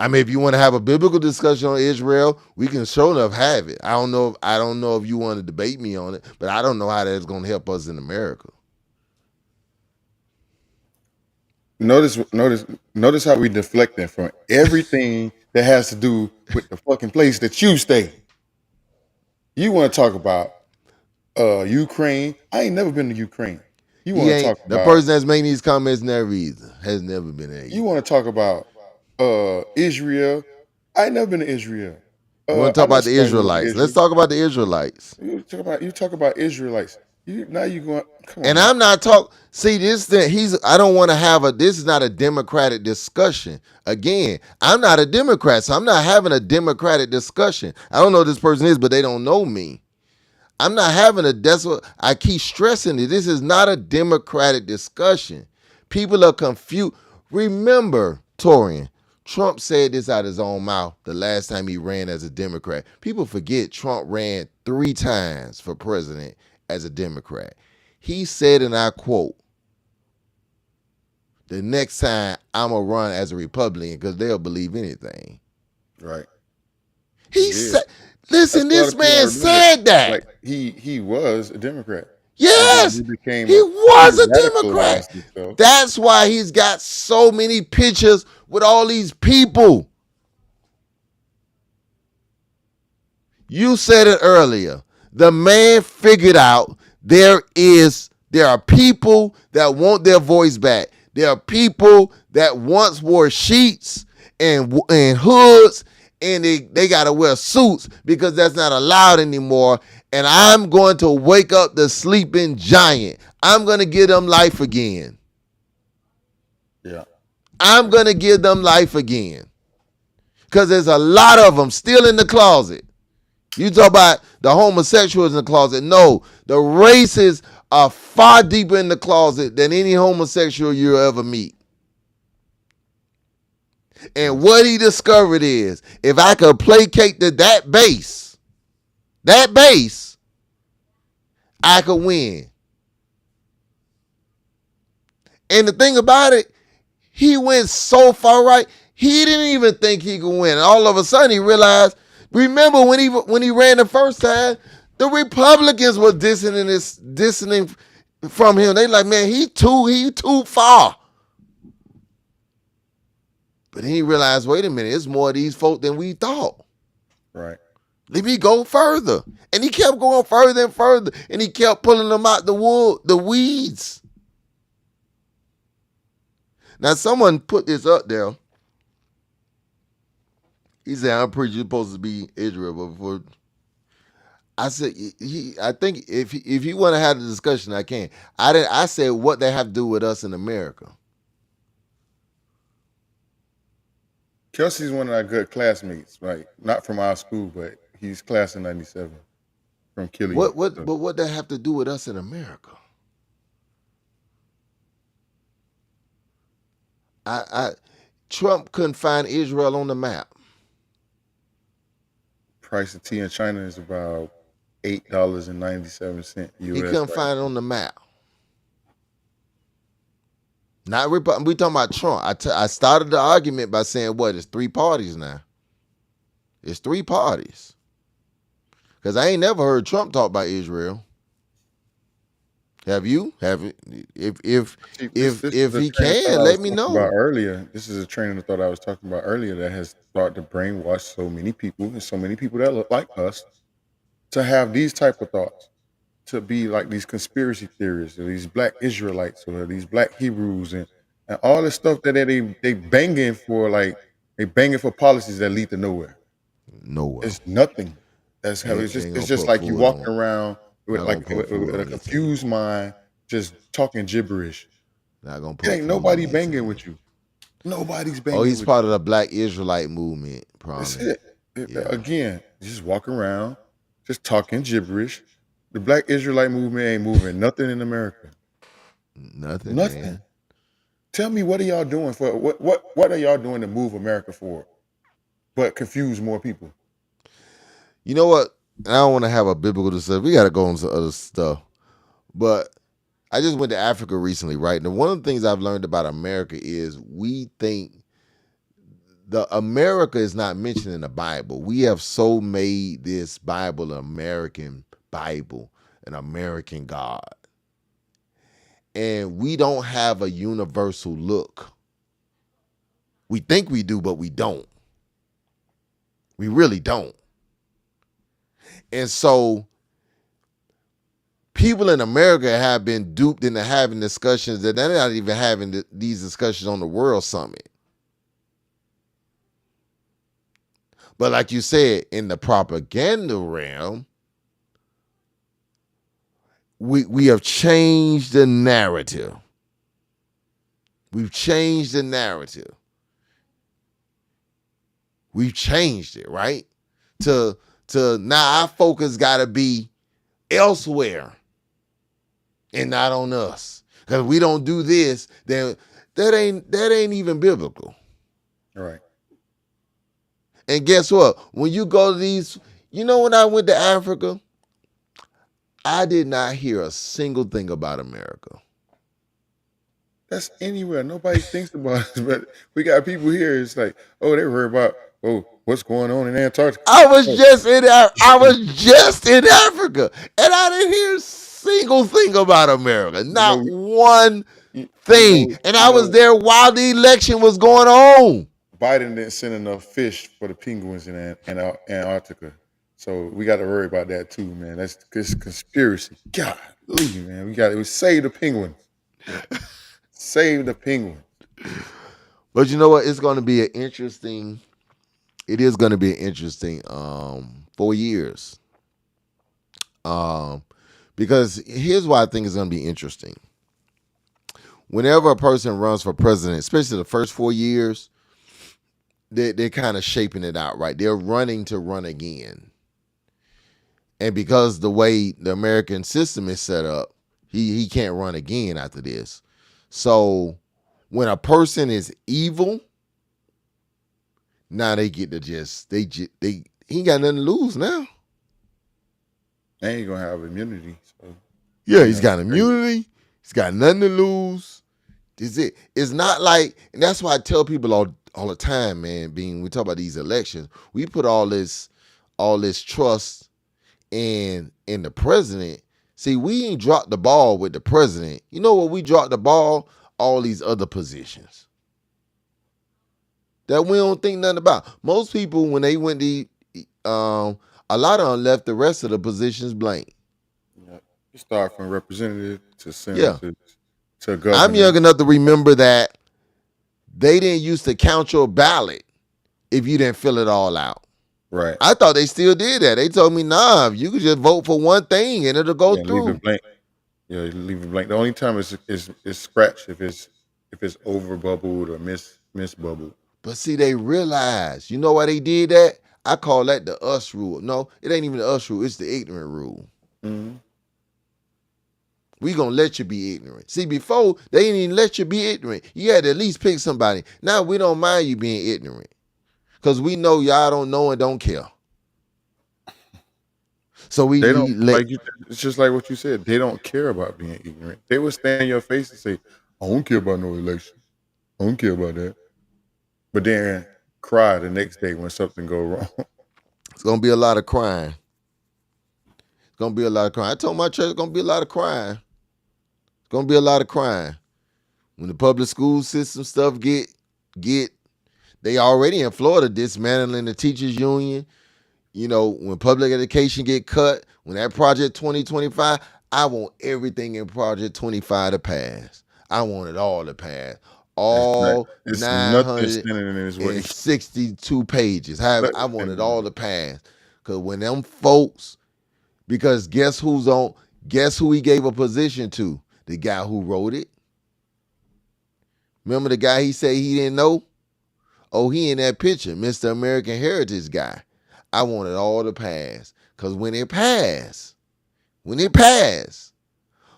I mean, if you want to have a biblical discussion on Israel, we can sure enough have it. I don't know. I don't know if you want to debate me on it, but I don't know how that's gonna help us in America. Notice how we deflecting from everything that has to do with the fucking place that you stay. You want to talk about Ukraine? I ain't never been to Ukraine. You He want to ain't talk the about person that's making these comments. Never either has never been there you either. want to talk about Israel? I ain't never been to Israel. You want to talk I know about the somebody who went to Israelites? Let's Israel. talk about the Israelites. You talk about Israelites. You going? Come on And now. I'm not talk. See this thing. I don't want to have a. This is not a democratic discussion. Again, I'm not a Democrat, so I'm not having a democratic discussion. I don't know who this person is, but they don't know me. I'm not having a. That's what I keep stressing. It. This is not a democratic discussion. People are confused. Remember, Torian, Trump said this out his own mouth the last time he ran as a Democrat. People forget Trump ran 3 times for president as a Democrat. He said, and I quote, the next time I'm going to run as a Republican because they'll believe anything. Right. He Yeah. said, listen, That's a lot this of people don't man remember. said that. Like he was a Democrat, and then Yes, he became he he was a Democrat. radicalized himself. That's why he's got so many pictures with all these people. You said it earlier. The man figured out there are people that want their voice back. There are people that once wore sheets and hoods and they gotta wear suits because that's not allowed anymore. And I'm going to wake up the sleeping giant. I'm gonna give them life again. Yeah. I'm gonna give them life again. Cause there's a lot of them still in the closet. You talk about the homosexuals in the closet. No, the racists are far deeper in the closet than any homosexual you'll ever meet. And what he discovered is if I could placate to that base, I could win. And the thing about it, he went so far right, he didn't even think he could win. And all of a sudden he realized, remember when he ran the first time, the Republicans were dissing from him. They like, man, he too far. But then he realized, wait a minute, it's more of these folk than we thought. Right. Let me go further. And he kept going further and further. And he kept pulling them out the weeds. Now, someone put this up there. He said, I'm pretty sure supposed to be Israel. But before I said, I think if he want to have the discussion, I can. I said, what they have to do with us in America. Kelsey's one of our good classmates, right? Not from our school, but he's class of '97 from Killian. But what they have to do with us in America? Trump couldn't find Israel on the map. Price of tea in China is about $8.97 US. He couldn't find it on the map. Not we talking about Trump. I started the argument by saying what? It's 3 parties now. It's 3 parties. Because I ain't never heard Trump talk about Israel. Have you? Have it? If he can, let me know. Earlier, this is a train of thought I was talking about earlier that has started to brainwash so many people and so many people that look like us to have these type of thoughts, to be like these conspiracy theorists or these black Israelites or these black Hebrews and all this stuff that they banging for, like they banging for policies that lead to nowhere. Nowhere. It's nothing. It's just like you walking around with a confused mind, just talking gibberish. Not gonna put ain't nobody banging with you. Nobody's banging. Oh, he's part of the Black Israelite movement. Promise. That's it. Yeah. Again, just walk around, just talking gibberish. The Black Israelite movement ain't moving nothing in America. Nothing. Nothing. Man. Tell me, what are y'all doing for what are y'all doing to move America forward, but confuse more people? You know what? I don't want to have a biblical discussion. We got to go into other stuff. But I just went to Africa recently, right? And one of the things I've learned about America is we think the America is not mentioned in the Bible. We have so made this Bible an American Bible, an American God. And we don't have a universal look. We think we do, but we don't. We really don't. And so people in America have been duped into having discussions that they're not even having these discussions on the World Summit. But like you said, in the propaganda realm, we have changed the narrative. We've changed the narrative. We've changed it, right? To now our focus gotta be elsewhere and not on us. Because we don't do this, then that ain't even biblical. All right. And guess what? When you go to these, when I went to Africa, I did not hear a single thing about America. That's anywhere. Nobody thinks about us, but we got people here. It's like, oh, they worry about, oh, what's going on in Antarctica. I was just in Africa, and I didn't hear a single thing about America. You Not know, one you thing. And I was know, there while the election was going on. Biden didn't send enough fish for the penguins in Antarctica. So we got to worry about that too, man. That's conspiracy. God, man, we save the penguins. Save the penguins. But you know what? It's going to be it is going to be an interesting 4 years. Because here's why I think it's going to be interesting. Whenever a person runs for president, especially the first 4 years, they're kind of shaping it out, right? They're running to run again. And because the way the American system is set up, he can't run again after this. So when a person is evil, now they get to he ain't got nothing to lose now. They ain't gonna have immunity. So Yeah, he's got immunity. He's got nothing to lose. It's not like, and that's why I tell people all the time, man, we talk about these elections, we put all this trust in the president. See, we ain't dropped the ball with the president. You know what we dropped the ball? All these other positions that we don't think nothing about. Most people, when they went to, a lot of them left the rest of the positions blank. Yeah. You start from representative to senator to governor. I'm young enough to remember that they didn't used to count your ballot if you didn't fill it all out. Right. I thought they still did that. They told me, nah, you could just vote for one thing and it'll go through. Leave it blank. Yeah, leave it blank. The only time is scratched if it's over bubbled or miss bubbled. But see, they realized, you know why they did that? I call that the us rule. No, it ain't even the us rule. It's the ignorant rule. Mm-hmm. We gonna let you be ignorant. See, before, they didn't even let you be ignorant. You had to at least pick somebody. Now, we don't mind you being ignorant because we know y'all don't know and don't care. So it's just like what you said. They don't care about being ignorant. They will stand in your face and say, I don't care about no election. I don't care about that. But then cry the next day when something go wrong. It's gonna be a lot of crying. It's gonna be a lot of crying. I told my church it's gonna be a lot of crying. It's gonna be a lot of crying. When the public school system stuff get they already in Florida dismantling the teachers union. You know, when public education get cut, when that Project 2025, I want everything in Project 25 to pass. I want it all to pass. All 962 pages. I want it all to pass. Because when them folks, because guess who he gave a position to? The guy who wrote it. Remember the guy he said he didn't know? Oh, he in that picture, Mr. American Heritage guy. I want it all to pass. Because when it pass,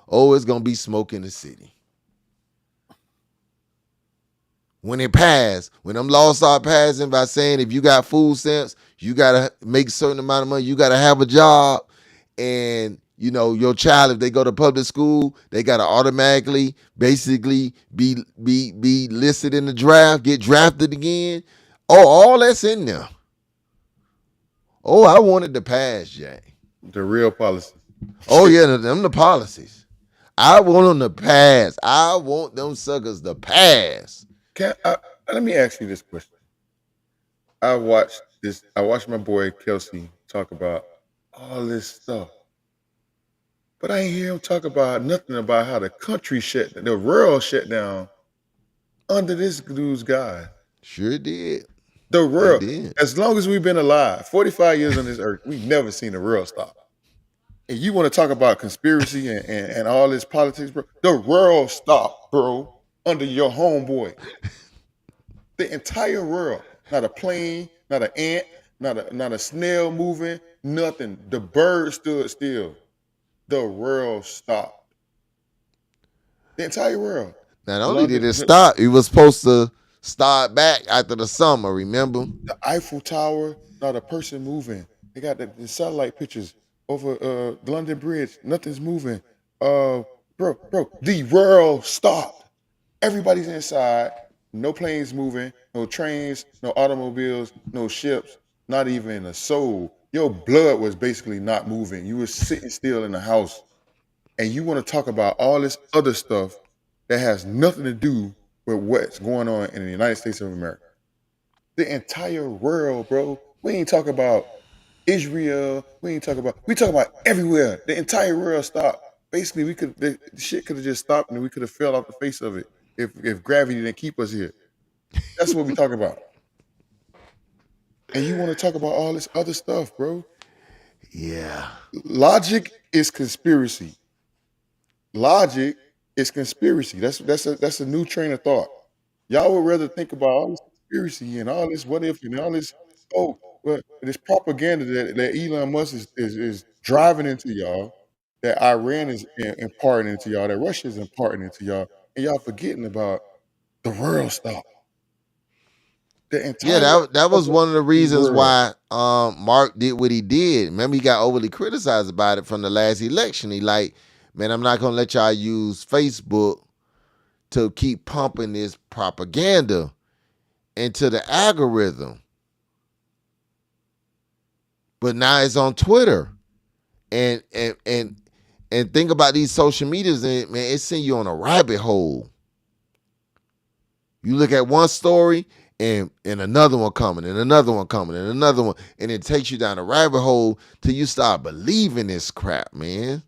oh, it's going to be smoke in the city. when it passed, when them laws start passing by saying if you got food stamps, you gotta make a certain amount of money, you gotta have a job, and your child, if they go to public school, they gotta automatically basically be listed in the draft, get drafted again. Oh, all that's in there. Oh, I wanted to pass, Jay. The real policy. Oh yeah, them the policies. I want them to pass. I want them suckers to pass. Let me ask you this question. I watched this. I watched my boy Kelsey talk about all this stuff, but I ain't hear him talk about nothing about how the country the world shut down under this dude's guy. Sure did. The It world, did. as long as we've been alive, 45 years on this earth, we've never seen the world stop. And you want to talk about conspiracy and all this politics, bro? The world stopped, bro, under your homeboy. The entire world. Not a plane, not an ant, not a snail moving, nothing. The bird stood still. The world stopped. The entire world. Not only did it stop, it was supposed to start back after the summer, remember? The Eiffel Tower, not a person moving. They got the satellite pictures over the London Bridge. Nothing's moving. Bro, the world stopped. Everybody's inside. No planes moving, no trains, no automobiles, no ships, not even a soul. Your blood was basically not moving. You were sitting still in the house. And you want to talk about all this other stuff that has nothing to do with what's going on in the United States of America. The entire world, bro. We ain't talking about Israel. We talk about everywhere. The entire world stopped. Basically, the shit could have just stopped and we could have fell off the face of it if gravity didn't keep us here. That's what we talk about. And you want to talk about all this other stuff, bro. Yeah. Logic is conspiracy. Logic is conspiracy. That's a new train of thought. Y'all would rather think about all this conspiracy and all this what if and all this this propaganda that Elon Musk is driving into y'all, that Iran is imparting into y'all, that Russia is imparting into y'all, and y'all forgetting about the world stop. The entire that was one of the reasons world. why Mark did what he did. Remember, he got overly criticized about it from the last election. He like, man, I'm not gonna let y'all use Facebook to keep pumping this propaganda into the algorithm. But now it's on Twitter. And think about these social medias, and man, it sends you on a rabbit hole. You look at one story and another one coming, and another one coming, and another one, and it takes you down a rabbit hole till you start believing this crap, man.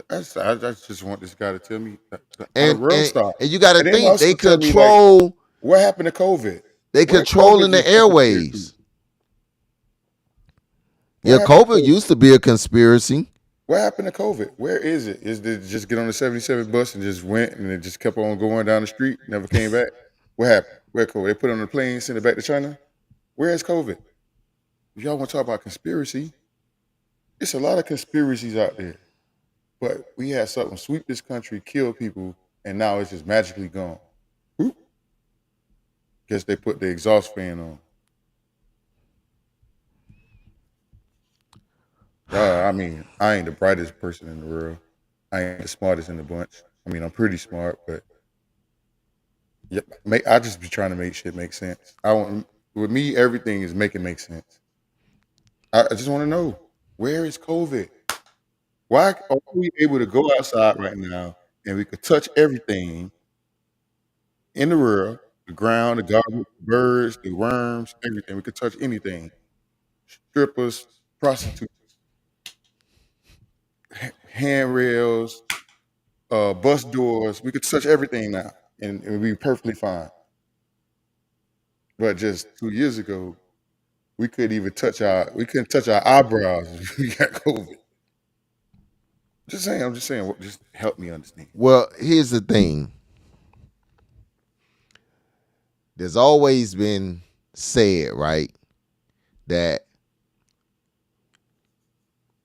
I just want this guy to tell me how the And world stopped. and you got to And then think they also tell me, like, control. what happened to COVID? They Where controlling COVID the used to be a conspiracy? airwaves. What Yeah, happened to COVID used to be a conspiracy. What happened to COVID? Where is it? Is it just get on the 77 bus and just went and it just kept on going down the street, never came back? What happened? Where COVID? They put it on the plane, sent it back to China? Where is COVID? If y'all want to talk about conspiracy, it's a lot of conspiracies out there. But we had something sweep this country, kill people, and now it's just magically gone. Oop. Guess they put the exhaust fan on. I mean, I ain't the brightest person in the world. I ain't the smartest in the bunch. I mean, I'm pretty smart, but yeah, I just be trying to make shit make sense. With me, everything is making make sense. I just want to know, where is COVID? Why are we able to go outside right now and we could touch everything in the world, the ground, the garbage, the birds, the worms, everything. We could touch anything. Strippers, prostitutes, handrails, bus doors. We could touch everything now, and we'd be perfectly fine. But just 2 years ago, we couldn't touch our eyebrows if we got COVID. Just saying, I'm just saying, just help me understand. Well, here's the thing. There's always been said, right, that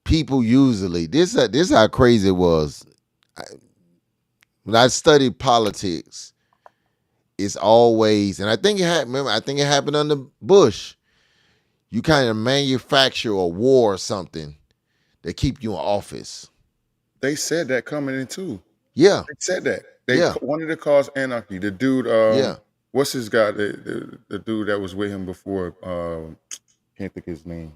people usually, this how crazy it was. When I studied politics, it's always, and I think it happened. Remember, I think it happened under Bush. You kind of manufacture a war or something that keep you in office. They said that coming in too. Yeah, They said that. They yeah, wanted to cause anarchy. The dude, yeah. what's his guy? The dude that was with him before. Can't think of his name.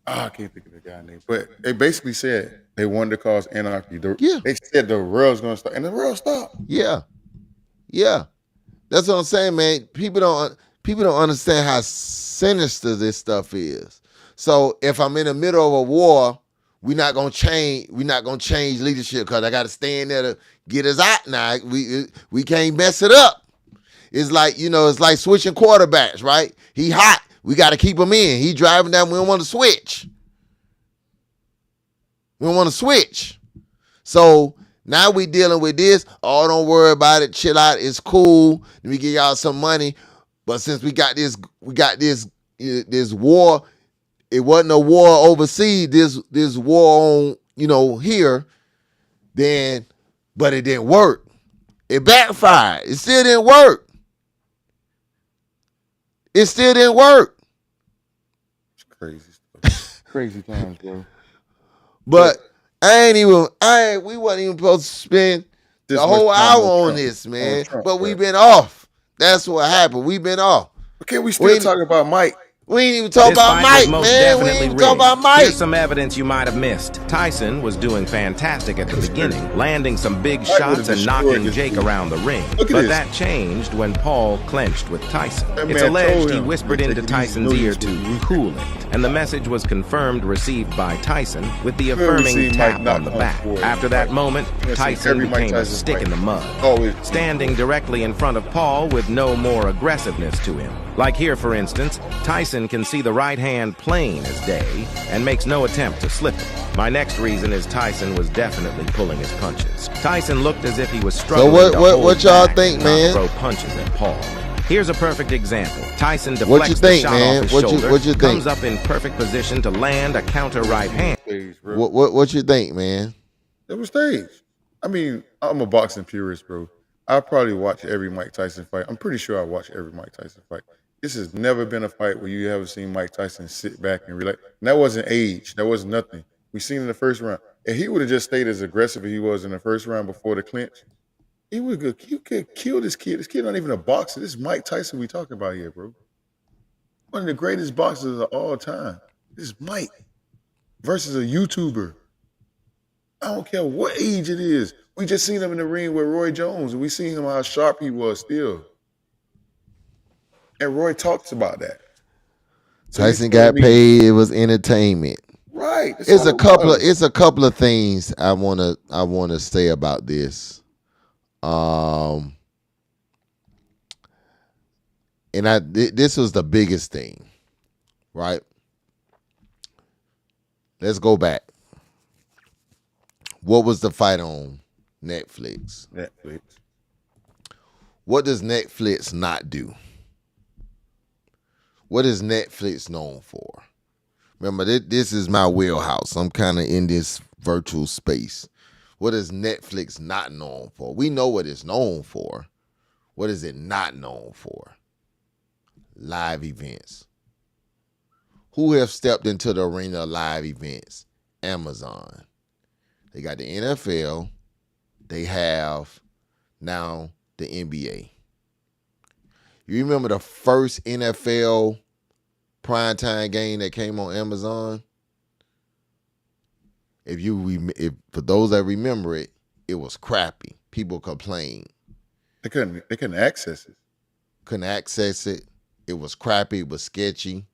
I can't think of the guy's name. But they basically said they wanted to cause anarchy. Yeah. They said the world's gonna stop, and the world stopped. Yeah, yeah. That's what I'm saying, man. People don't understand how sinister this stuff is. So if I'm in the middle of a war, we're not gonna change leadership because I got to stand there to get us out. Now we can't mess it up. It's like it's like switching quarterbacks, right? He hot, we got to keep him in. He driving down. We don't want to switch. So now we dealing with this. Oh, don't worry about it. Chill out. It's cool. Let me give y'all some money. But since we got this war. It wasn't a war overseas. This war on here. Then, but it didn't work. It backfired. It still didn't work. It's crazy stuff. Crazy times, bro. But we wasn't even supposed to spend the whole hour on this, man. But we've been off. That's what happened. We've been off. Okay, we still talking about Mike. We ain't even talk about Mike, man. We ain't even talk about Mike. Here's some evidence you might have missed. Tyson was doing fantastic at the beginning, landing some big shots and knocking Jake around the ring. But that changed when Paul clenched with Tyson. It's alleged he whispered into Tyson's ear to cool it, and the message was confirmed received by Tyson with the affirming tap on the back. After that moment, Tyson became a stick in the mud, standing directly in front of Paul with no more aggressiveness to him. Like here, for instance, Tyson can see the right hand plain as day and makes no attempt to slip it. My next reason is Tyson was definitely pulling his punches. Tyson looked as if he was struggling to what y'all think, man? Throw punches at Paul. Here's a perfect example. Tyson deflects the shot off his shoulder, what you think? Comes up in perfect position to land a counter right hand. What you think, man? It was staged. I mean, I'm a boxing purist, bro. I probably watch every Mike Tyson fight. I'm pretty sure I watch every Mike Tyson fight. This has never been a fight where you haven't seen Mike Tyson sit back and relax. And that wasn't age. That was nothing. We seen in the first round. If he would have just stayed as aggressive as he was in the first round before the clinch, he could kill this kid. This kid not even a boxer. This is Mike Tyson we talking about here, bro. One of the greatest boxers of all time. This is Mike versus a YouTuber. I don't care what age it is. We just seen him in the ring with Roy Jones, and we seen him how sharp he was still. And Roy talks about that. So Tyson got paid. It was entertainment. Right. It's a couple of things I wanna say about this. And this was the biggest thing, right? Let's go back. What was the fight on Netflix? What does Netflix not do? What is Netflix known for? Remember, this is my wheelhouse. I'm kind of in this virtual space. What is Netflix not known for? We know what it's known for. What is it not known for? Live events. Who have stepped into the arena of live events? Amazon. They got the NFL. They have now the NBA. You remember the first NFL primetime game that came on Amazon? If for those that remember it, it was crappy. People complained. They couldn't access it. Couldn't access it. It was crappy. It was sketchy.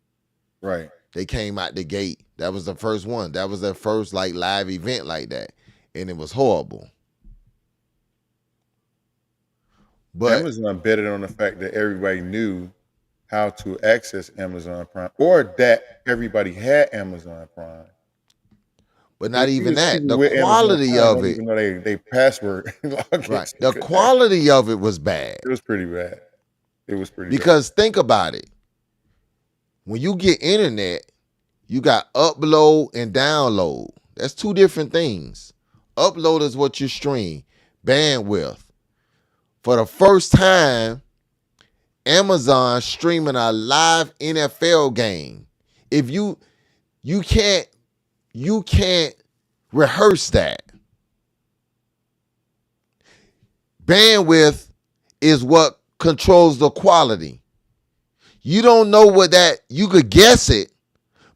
Right. They came out the gate. That was the first one. That was their first live event like that, and it was horrible. But Amazon betted on the fact that everybody knew how to access Amazon Prime, or that everybody had Amazon Prime. But not even that. The quality of it. Even though they password. Right. The quality of it was bad. It was pretty bad. Because think about it. When you get internet, you got upload and download. That's two different things. Upload is what you stream. Bandwidth. for the first time, Amazon streaming a live NFL game. If you can't rehearse that. Bandwidth is what controls the quality. You don't know what that, you could guess it,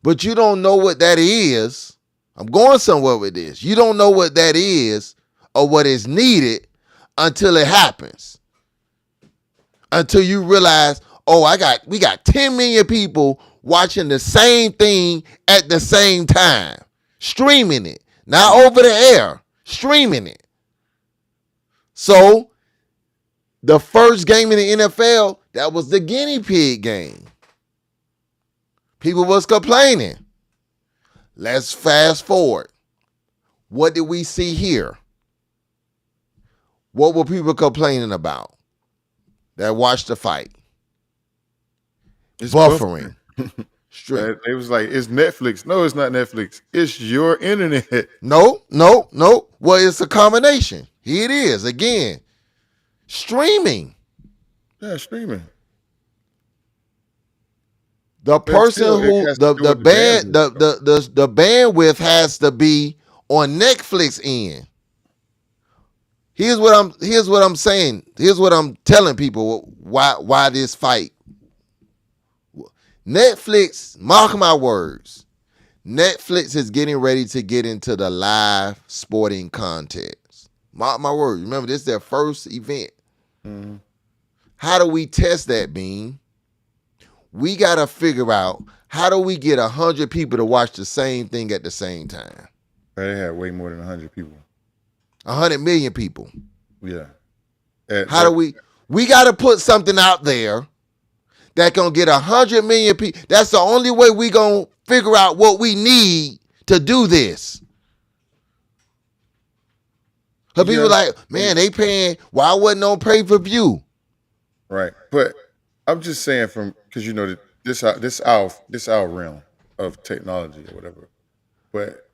but you don't know what that is. I'm going somewhere with this. You don't know what that is or what is needed until it happens. Until you realize, oh, we got 10 million people watching the same thing at the same time, streaming it, not over the air, streaming it. So the first game in the NFL, that was the guinea pig game. People was complaining. Let's fast forward. What did we see here? What were people complaining about that watched the fight? It's buffering. It was like, it's Netflix. No, it's not Netflix. It's your internet. No. Well, it's a combination. Here it is again. Streaming. Yeah, streaming. The person who the bandwidth has to be on Netflix end. Here's what I'm saying. Here's what I'm telling people why this fight. Netflix, mark my words. Netflix is getting ready to get into the live sporting context. Mark my words. Remember, this is their first event. Mm-hmm. How do we test that, Bean? We got to figure out, how do we get 100 people to watch the same thing at the same time? They had way more than 100 people. 100 million people. Yeah. How do we got to put something out there that gonna get 100 million people. That's the only way we gonna figure out what we need to do this. Cause people like, man, they paying, why wasn't on pay-per-view? Right. But I'm just saying, because you know this our realm of technology or whatever. But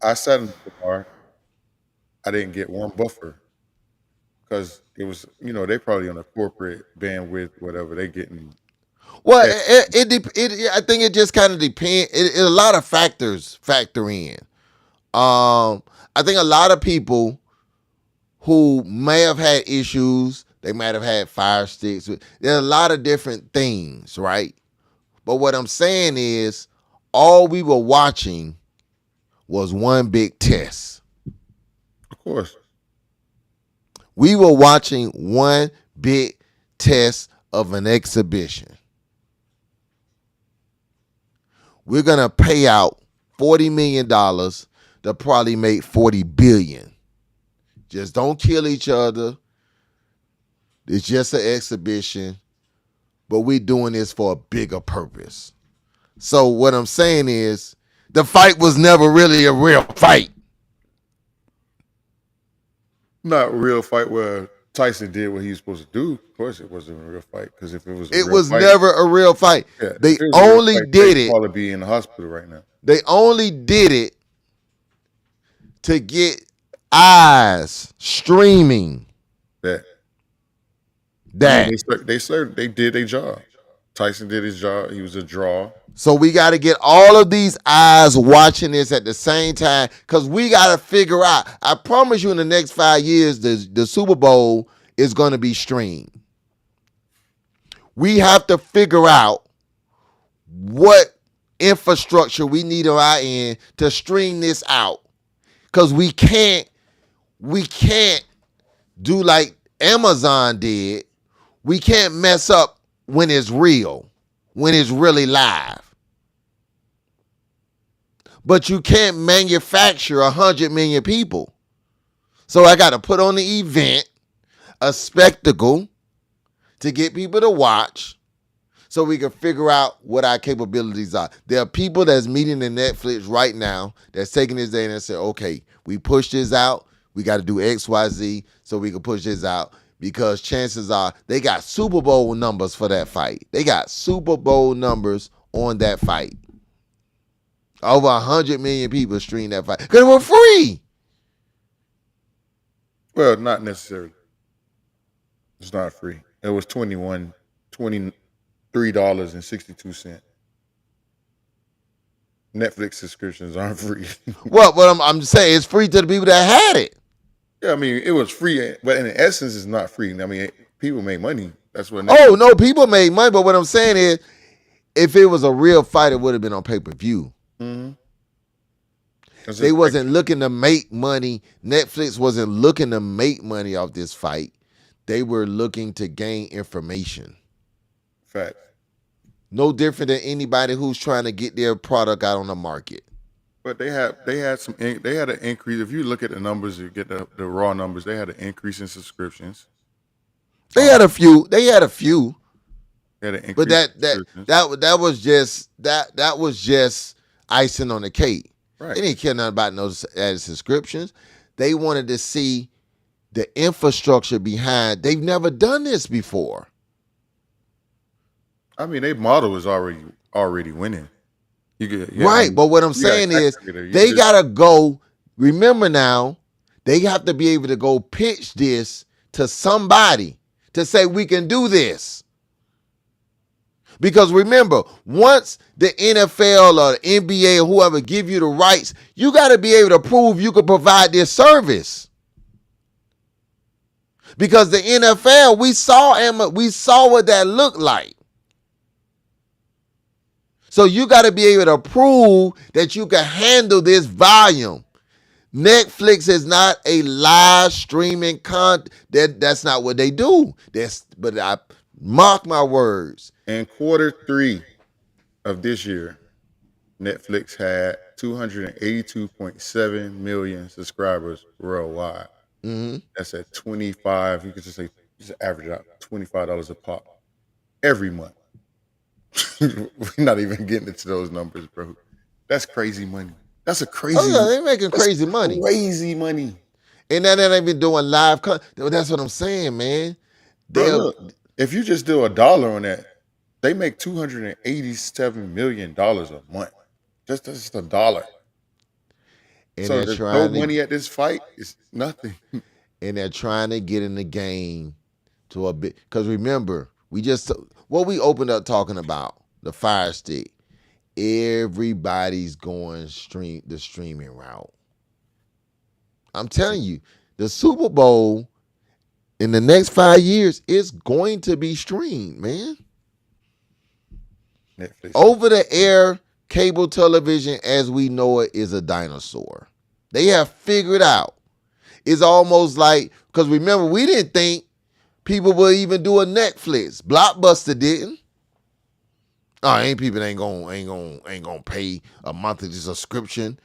I sat in the bar, I didn't get one buffer. Because it was, they probably on a corporate bandwidth, whatever, they getting. Well, I think it just kind of depends. A lot of factors factor in. I think a lot of people who may have had issues, they might have had fire sticks. There's a lot of different things, right? But what I'm saying is, all we were watching was one big test. Of course. We were watching one big test of an exhibition. We're going to pay out $40 million to probably make $40 billion. Just don't kill each other. It's just an exhibition, but we're doing this for a bigger purpose. So what I'm saying is, the fight was never really a real fight. Not a real fight where Tyson did what he was supposed to do. Of course, it wasn't a real fight, because if it was, never a real fight. Yeah, they only did it. Probably be in the hospital right now. They only did it to get eyes streaming. That I mean, they did their job. Tyson did his job. He was a draw. So we got to get all of these eyes watching this at the same time, because we got to figure out. I promise you, in the next 5 years, the Super Bowl is going to be streamed. We have to figure out what infrastructure we need on our end to stream this out, because we can't do like Amazon did. We can't mess up when it's real, when it's really live. But you can't manufacture 100 million people. So I got to put on the event, a spectacle, to get people to watch, so we can figure out what our capabilities are. There are people that's meeting in Netflix right now that's taking this day and say, okay, we push this out. We got to do X, Y, Z so we can push this out, because chances are they got Super Bowl numbers for that fight. They got Super Bowl numbers on that fight. Over 100 million people streamed that fight because it was free. Well, not necessarily. It's not free. It was $23.62. Netflix subscriptions aren't free. Well, but I'm just saying it's free to the people that had it. Yeah, I mean, it was free, but in essence, it's not free. I mean, people make money. That's what. Oh no, people made money, but what I'm saying is, if it was a real fight, it would have been on pay-per-view. Mm-hmm. They wasn't looking to make money. Netflix wasn't looking to make money off this fight. They were looking to gain information. Fact. No different than anybody who's trying to get their product out on the market. But they had an increase. If you look at the numbers, you get the raw numbers. They had an increase in subscriptions. They had a few. They had an increase, but that was just icing on the cake. Right. They didn't care nothing about those added subscriptions. They wanted to see the infrastructure behind. They've never done this before. I mean, their model is already winning. Right, but what I'm saying is they gotta go. Remember now, they have to be able to go pitch this to somebody to say we can do this. Because remember, once the NFL or the NBA or whoever give you the rights, you got to be able to prove you can provide this service. Because the NFL, we saw what that looked like. So you got to be able to prove that you can handle this volume. Netflix is not a live streaming content. That's not what they do. But I mark my words. In Q3 of this year, Netflix had 282.7 million subscribers worldwide. Mm-hmm. That's at 25. You could just average it out, $25 a pop every month. We're not even getting into those numbers, bro. That's crazy money. That's a crazy. Oh yeah, they're making crazy money. Crazy money. And then they been doing live. That's what I'm saying, man. Bro, look, if you just do $1 on that, they make $287 million a month. That's just $1. And so there's no money at this fight is nothing. And they're trying to get in the game to a bit. Because remember, what we opened up talking about, the Fire Stick. Everybody's going the streaming route. I'm telling you, the Super Bowl in the next 5 years is going to be streamed, man. Netflix. Over the air cable television as we know it is a dinosaur. They have figured out. It's almost like, because remember, we didn't think people would even do a Netflix. Blockbuster didn't. Oh, people ain't gonna pay a monthly subscription.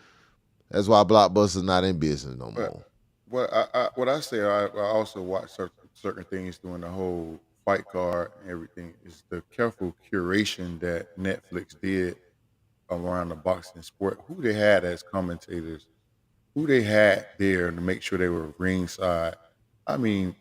That's why Blockbuster's not in business no more. What I say, I also watch certain things during the whole fight card and everything, is the careful curation that Netflix did around the boxing sport. Who they had as commentators, who they had there to make sure they were ringside. I mean,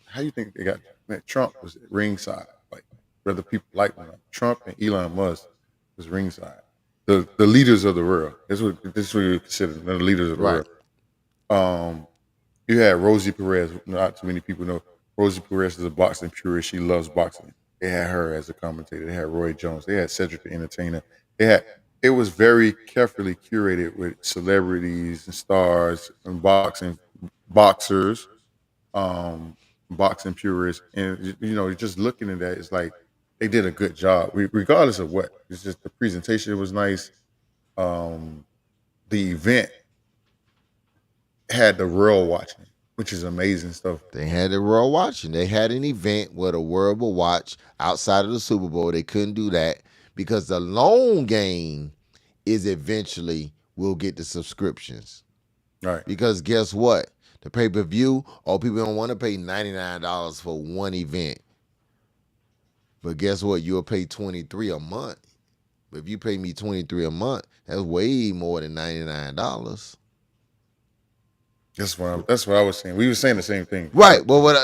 how you think they got Trump was ringside? Like, whether people like him, Trump and Elon Musk was ringside. The leaders of the world. This is what you consider the leaders of the world. You had Rosie Perez. Not too many people know Rosie Perez is a boxing purist. She loves boxing. They had her as a commentator. They had Roy Jones. They had Cedric the Entertainer. It was very carefully curated with celebrities and stars and boxers, boxing purists, and just looking at that, it's like they did a good job, regardless of what. It's just the presentation was nice. The event had the world watching, which is amazing stuff. They had the world watching. They had an event where the world will watch outside of the Super Bowl. They couldn't do that because the long game is eventually we'll get the subscriptions. Right. Because guess what? The pay-per-view, people don't want to pay $99 for one event. But guess what? You'll pay $23 a month. But if you pay me $23 a month, that's way more than $99. That's what I was saying. We were saying the same thing. Right. Well,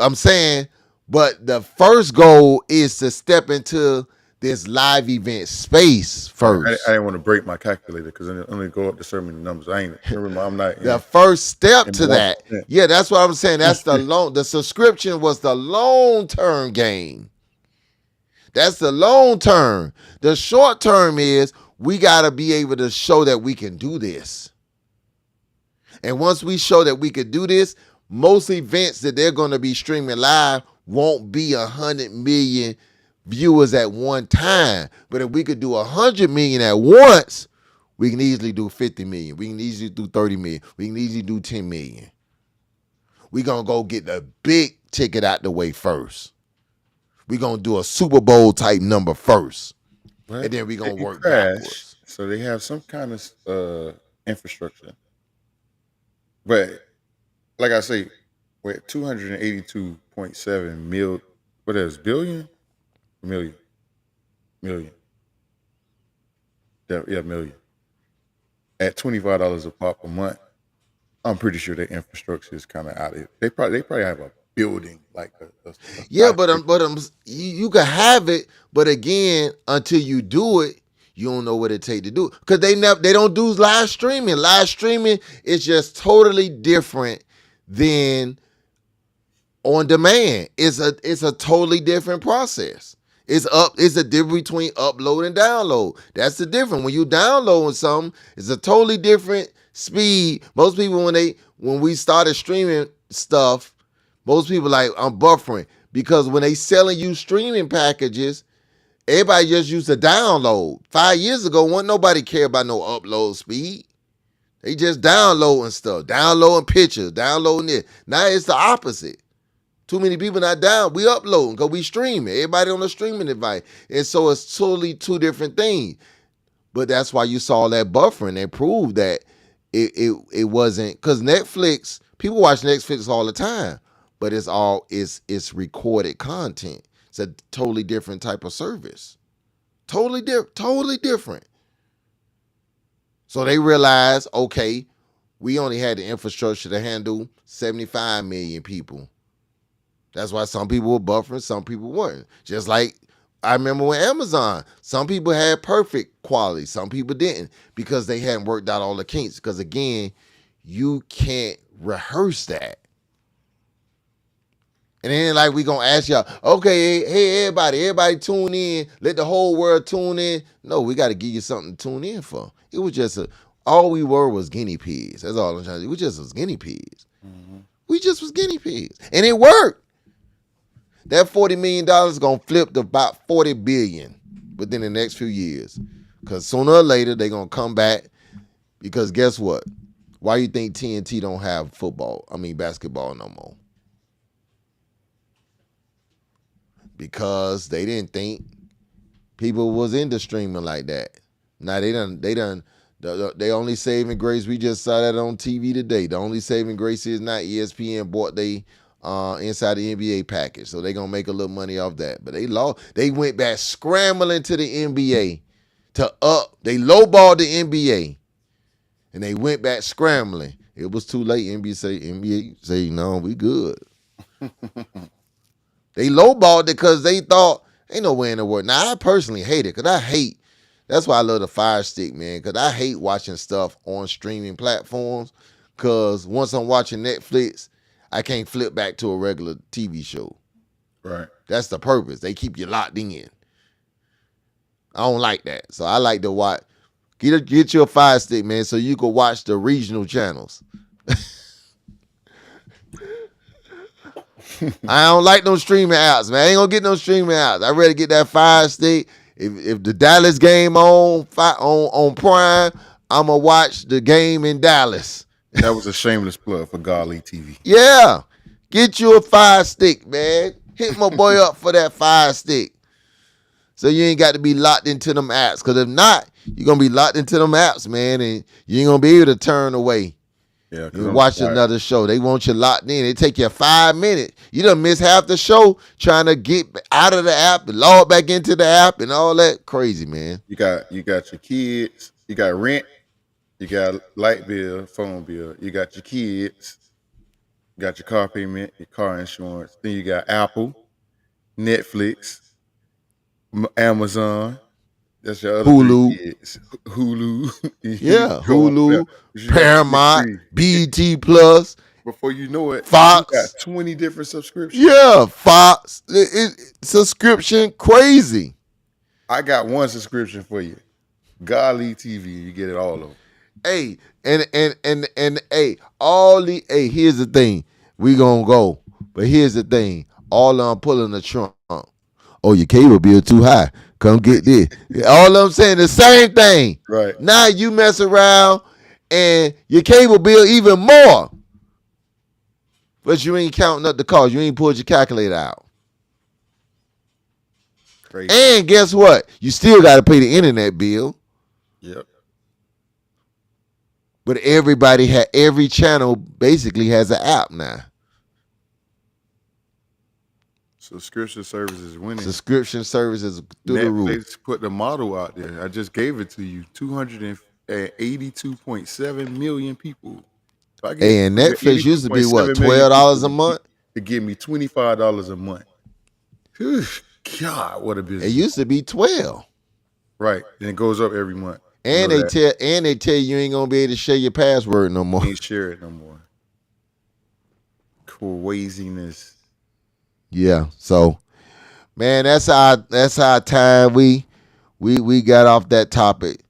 I'm saying, but the first goal is to step into this live event space first. I didn't want to break my calculator because I only go up to so many numbers. I ain't remember. I'm not The first step in to that, 1%. yeah, that's what I'm saying. That's the subscription was the long-term game. That's the long term. The short term is we got to be able to show that we can do this. And once we show that we could do this, most events that they're going to be streaming live won't be 100 million viewers at one time. But if we could do 100 million at once, we can easily do 50 million. We can easily do 30 million. We can easily do 10 million. We're going to go get the big ticket out the way first. We're going to do a Super Bowl type number first. Well, and then we're going to work backwards. So they have some kind of infrastructure. But like I say, with 282.7 mil, what is billion? Million. Yeah, million. At $25 a pop a month, I'm pretty sure their infrastructure is kind of out of it. They probably have a building like a yeah, but you can have it, but again, until you do it, you don't know what it take to do it. Because they don't do live streaming. Live streaming is just totally different than on demand. It's a totally different process. It's a difference between upload and download. That's the difference. When you download something, it's a totally different speed. Most people when we started streaming stuff, most people like, I'm buffering. Because when they selling you streaming packages, everybody just used to download. 5 years ago, wasn't nobody care about no upload speed. They just downloading stuff, downloading pictures, downloading it. Now it's the opposite. Too many people not down. We uploading because we streaming. Everybody on the streaming device. And so it's totally two different things. But that's why you saw that buffering. They proved that it wasn't, because Netflix, people watch Netflix all the time. But it's recorded content. It's a totally different type of service. Totally different. So they realized, okay, we only had the infrastructure to handle 75 million people. That's why some people were buffering, some people weren't. Just like I remember when Amazon, some people had perfect quality, some people didn't, because they hadn't worked out all the kinks. Because again, you can't rehearse that. And then like we gonna ask y'all, okay, hey everybody tune in, let the whole world tune in. No, we got to give you something to tune in for. It was just all we were was guinea pigs. That's all I'm trying to do. We just was guinea pigs. Mm-hmm. We just was guinea pigs, and it worked. That $40 million is gonna flip to about 40 billion within the next few years, because sooner or later they're gonna come back. Because guess what? Why you think TNT don't have basketball no more? Because they didn't think people was into streaming like that. Now they only saving grace. We just saw that on TV today. The only saving grace is not ESPN bought they inside the NBA package, so they gonna make a little money off that. But they went back scrambling to the NBA they lowballed the NBA, and they went back scrambling. It was too late. NBA say no, we good. They lowballed it because they thought ain't no way in the world. Now I personally hate it because that's why I love the Fire Stick, man, because I hate watching stuff on streaming platforms, because once I'm watching Netflix, I can't flip back to a regular TV show. Right. That's the purpose. They keep you locked in. I don't like that. So I like to watch. Get you a Fire Stick, man, so you can watch the regional channels. I don't like no streaming apps, man. I ain't gonna get no streaming apps. I'd rather get that Fire Stick. If the Dallas game on Prime, I'm gonna watch the game in Dallas. That was a shameless plug for Godly TV. Yeah, get you a Fire Stick, man. Hit my boy up for that Fire Stick, so you ain't got to be locked into them apps. Because if not, you're gonna be locked into them apps, man, and you ain't gonna be able to turn away. Yeah, you watch another show. They want you locked in. They take you 5 minutes. You done miss half the show trying to get out of the app, log back into the app, and all that crazy, man. You got your kids. You got rent. You got light bill, phone bill. You got your kids. You got your car payment, your car insurance. Then you got Apple, Netflix, Amazon. That's your other three Hulu. kids. Hulu. Yeah, Go on there. Hulu, You got Paramount, 23. BET Plus, Before you know it, you got Fox. 20 different subscriptions. Yeah, Fox. Subscription crazy. I got one subscription for you. Godly TV. You get it all of them. Hey, and hey, here's the thing. We gonna go. But here's the thing. All I'm pulling the trunk. Oh, your cable bill too high. Come get this. All I'm saying the same thing. Right. Now you mess around and your cable bill even more. But you ain't counting up the cost. You ain't pulled your calculator out. Crazy. And guess what? You still got to pay the internet bill. Yep. But every channel basically has an app now. Subscription service is winning. Subscription services through the roof. Netflix put the model out there. I just gave it to you. 282.7 million people. And Netflix used to be what, $12 a month? To give me $25 a month. Whew, God, what a business! It used to be 12. Right, and it goes up every month. And they tell you ain't gonna be able to share your password no more. Ain't share it no more. Craziness. Yeah. So, man, that's our time. We got off that topic.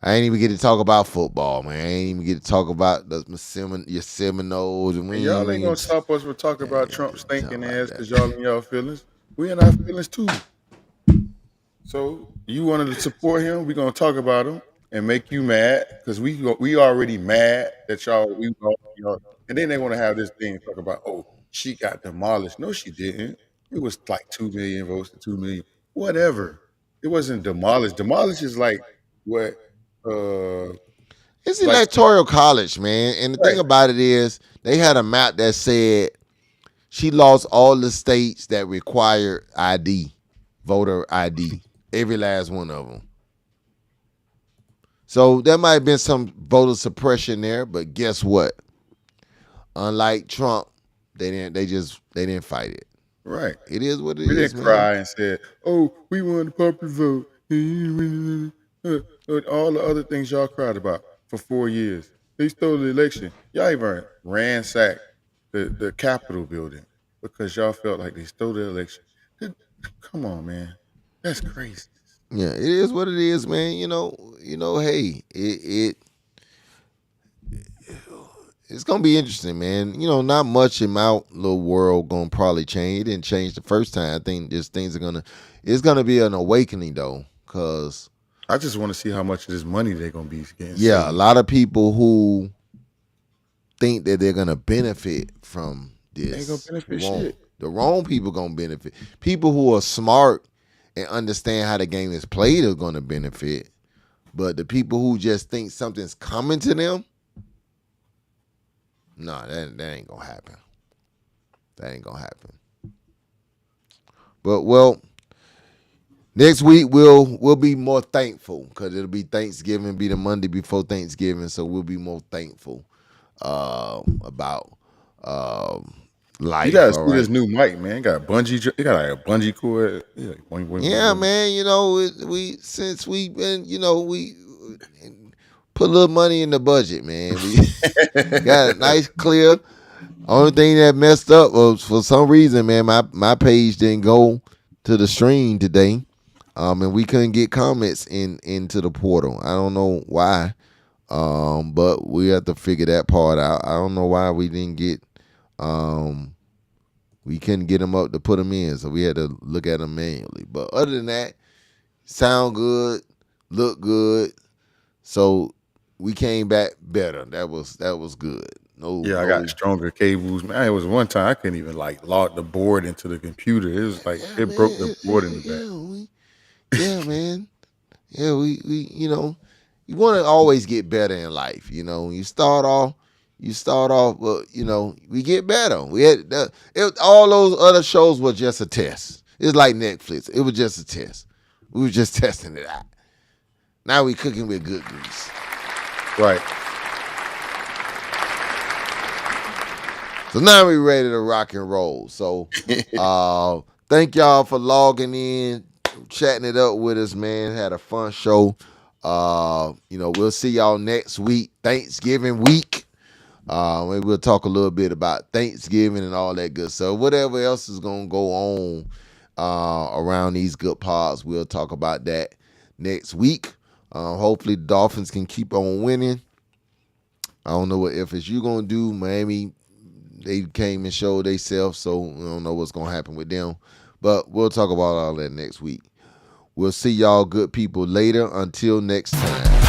I ain't even get to talk about football, man. I ain't even get to talk about your Seminoles. And y'all ain't gonna stop us from talking about Trump stinking ass because y'all in y'all feelings. We in our feelings too. So you wanted to support him? We gonna talk about him and make you mad because we already mad that y'all. And then they want to have this thing talk about, oh, she got demolished. No, she didn't. It was like 2 million votes to 2 million. Whatever. It wasn't demolished. Demolished is like what. It's electoral college, man. And the thing about it is, they had a map that said she lost all the states that required ID, voter ID, every last one of them. So there might have been some voter suppression there, but guess what? Unlike Trump, they didn't fight it. Right. It is what it is. We didn't cry and said, "Oh, we wanted the popular vote." All the other things y'all cried about for 4 years. They stole the election. Y'all even ransacked the Capitol building because y'all felt like they stole the election. Come on, man. That's crazy. Yeah, it is what it is, man. Hey, it's gonna be interesting, man. Not much in my little world gonna probably change. It didn't change the first time. I think it's gonna be an awakening though, cause I just want to see how much of this money they're gonna be getting. Yeah, a lot of people who think that they're gonna benefit from this ain't gonna benefit shit. The wrong people gonna benefit. People who are smart and understand how the game is played are gonna benefit. But the people who just think something's coming to them, no, that ain't gonna happen. That ain't gonna happen. But next week we'll be more thankful because it'll be Thanksgiving, be the Monday before Thanksgiving, so we'll be more thankful about life. You gotta see this new mic, man. It got a bungee. It got like a bungee cord. Yeah, man. Since we've been, we put a little money in the budget, man. We got a nice clear. Only thing that messed up was for some reason, man, my page didn't go to the stream today. And we couldn't get comments into the portal. I don't know why. But we have to figure that part out. I don't know why we didn't get we couldn't get them up to put them in, so we had to look at them manually. But other than that, sound good, look good. So we came back better. That was good. I got stronger cables. Man, it was one time I couldn't even log the board into the computer. It was like it broke the board in the back. Yeah, man. Yeah, we you want to always get better in life. You start off, but we get better. We had all those other shows were just a test. It's like Netflix. It was just a test. We were just testing it out. Now we cooking with good grease. Right. So now we ready to rock and roll. So thank y'all for logging in, chatting it up with us, man. Had a fun show. We'll see y'all next week, Thanksgiving week. Maybe we'll talk a little bit about Thanksgiving and all that good stuff. Whatever else is gonna go on around these good pods, we'll talk about that next week. Hopefully the Dolphins can keep on winning. I don't know what FSU gonna do. Miami, they came and showed themselves, so we don't know what's gonna happen with them. But we'll talk about all that next week. We'll see y'all good people later. Until next time.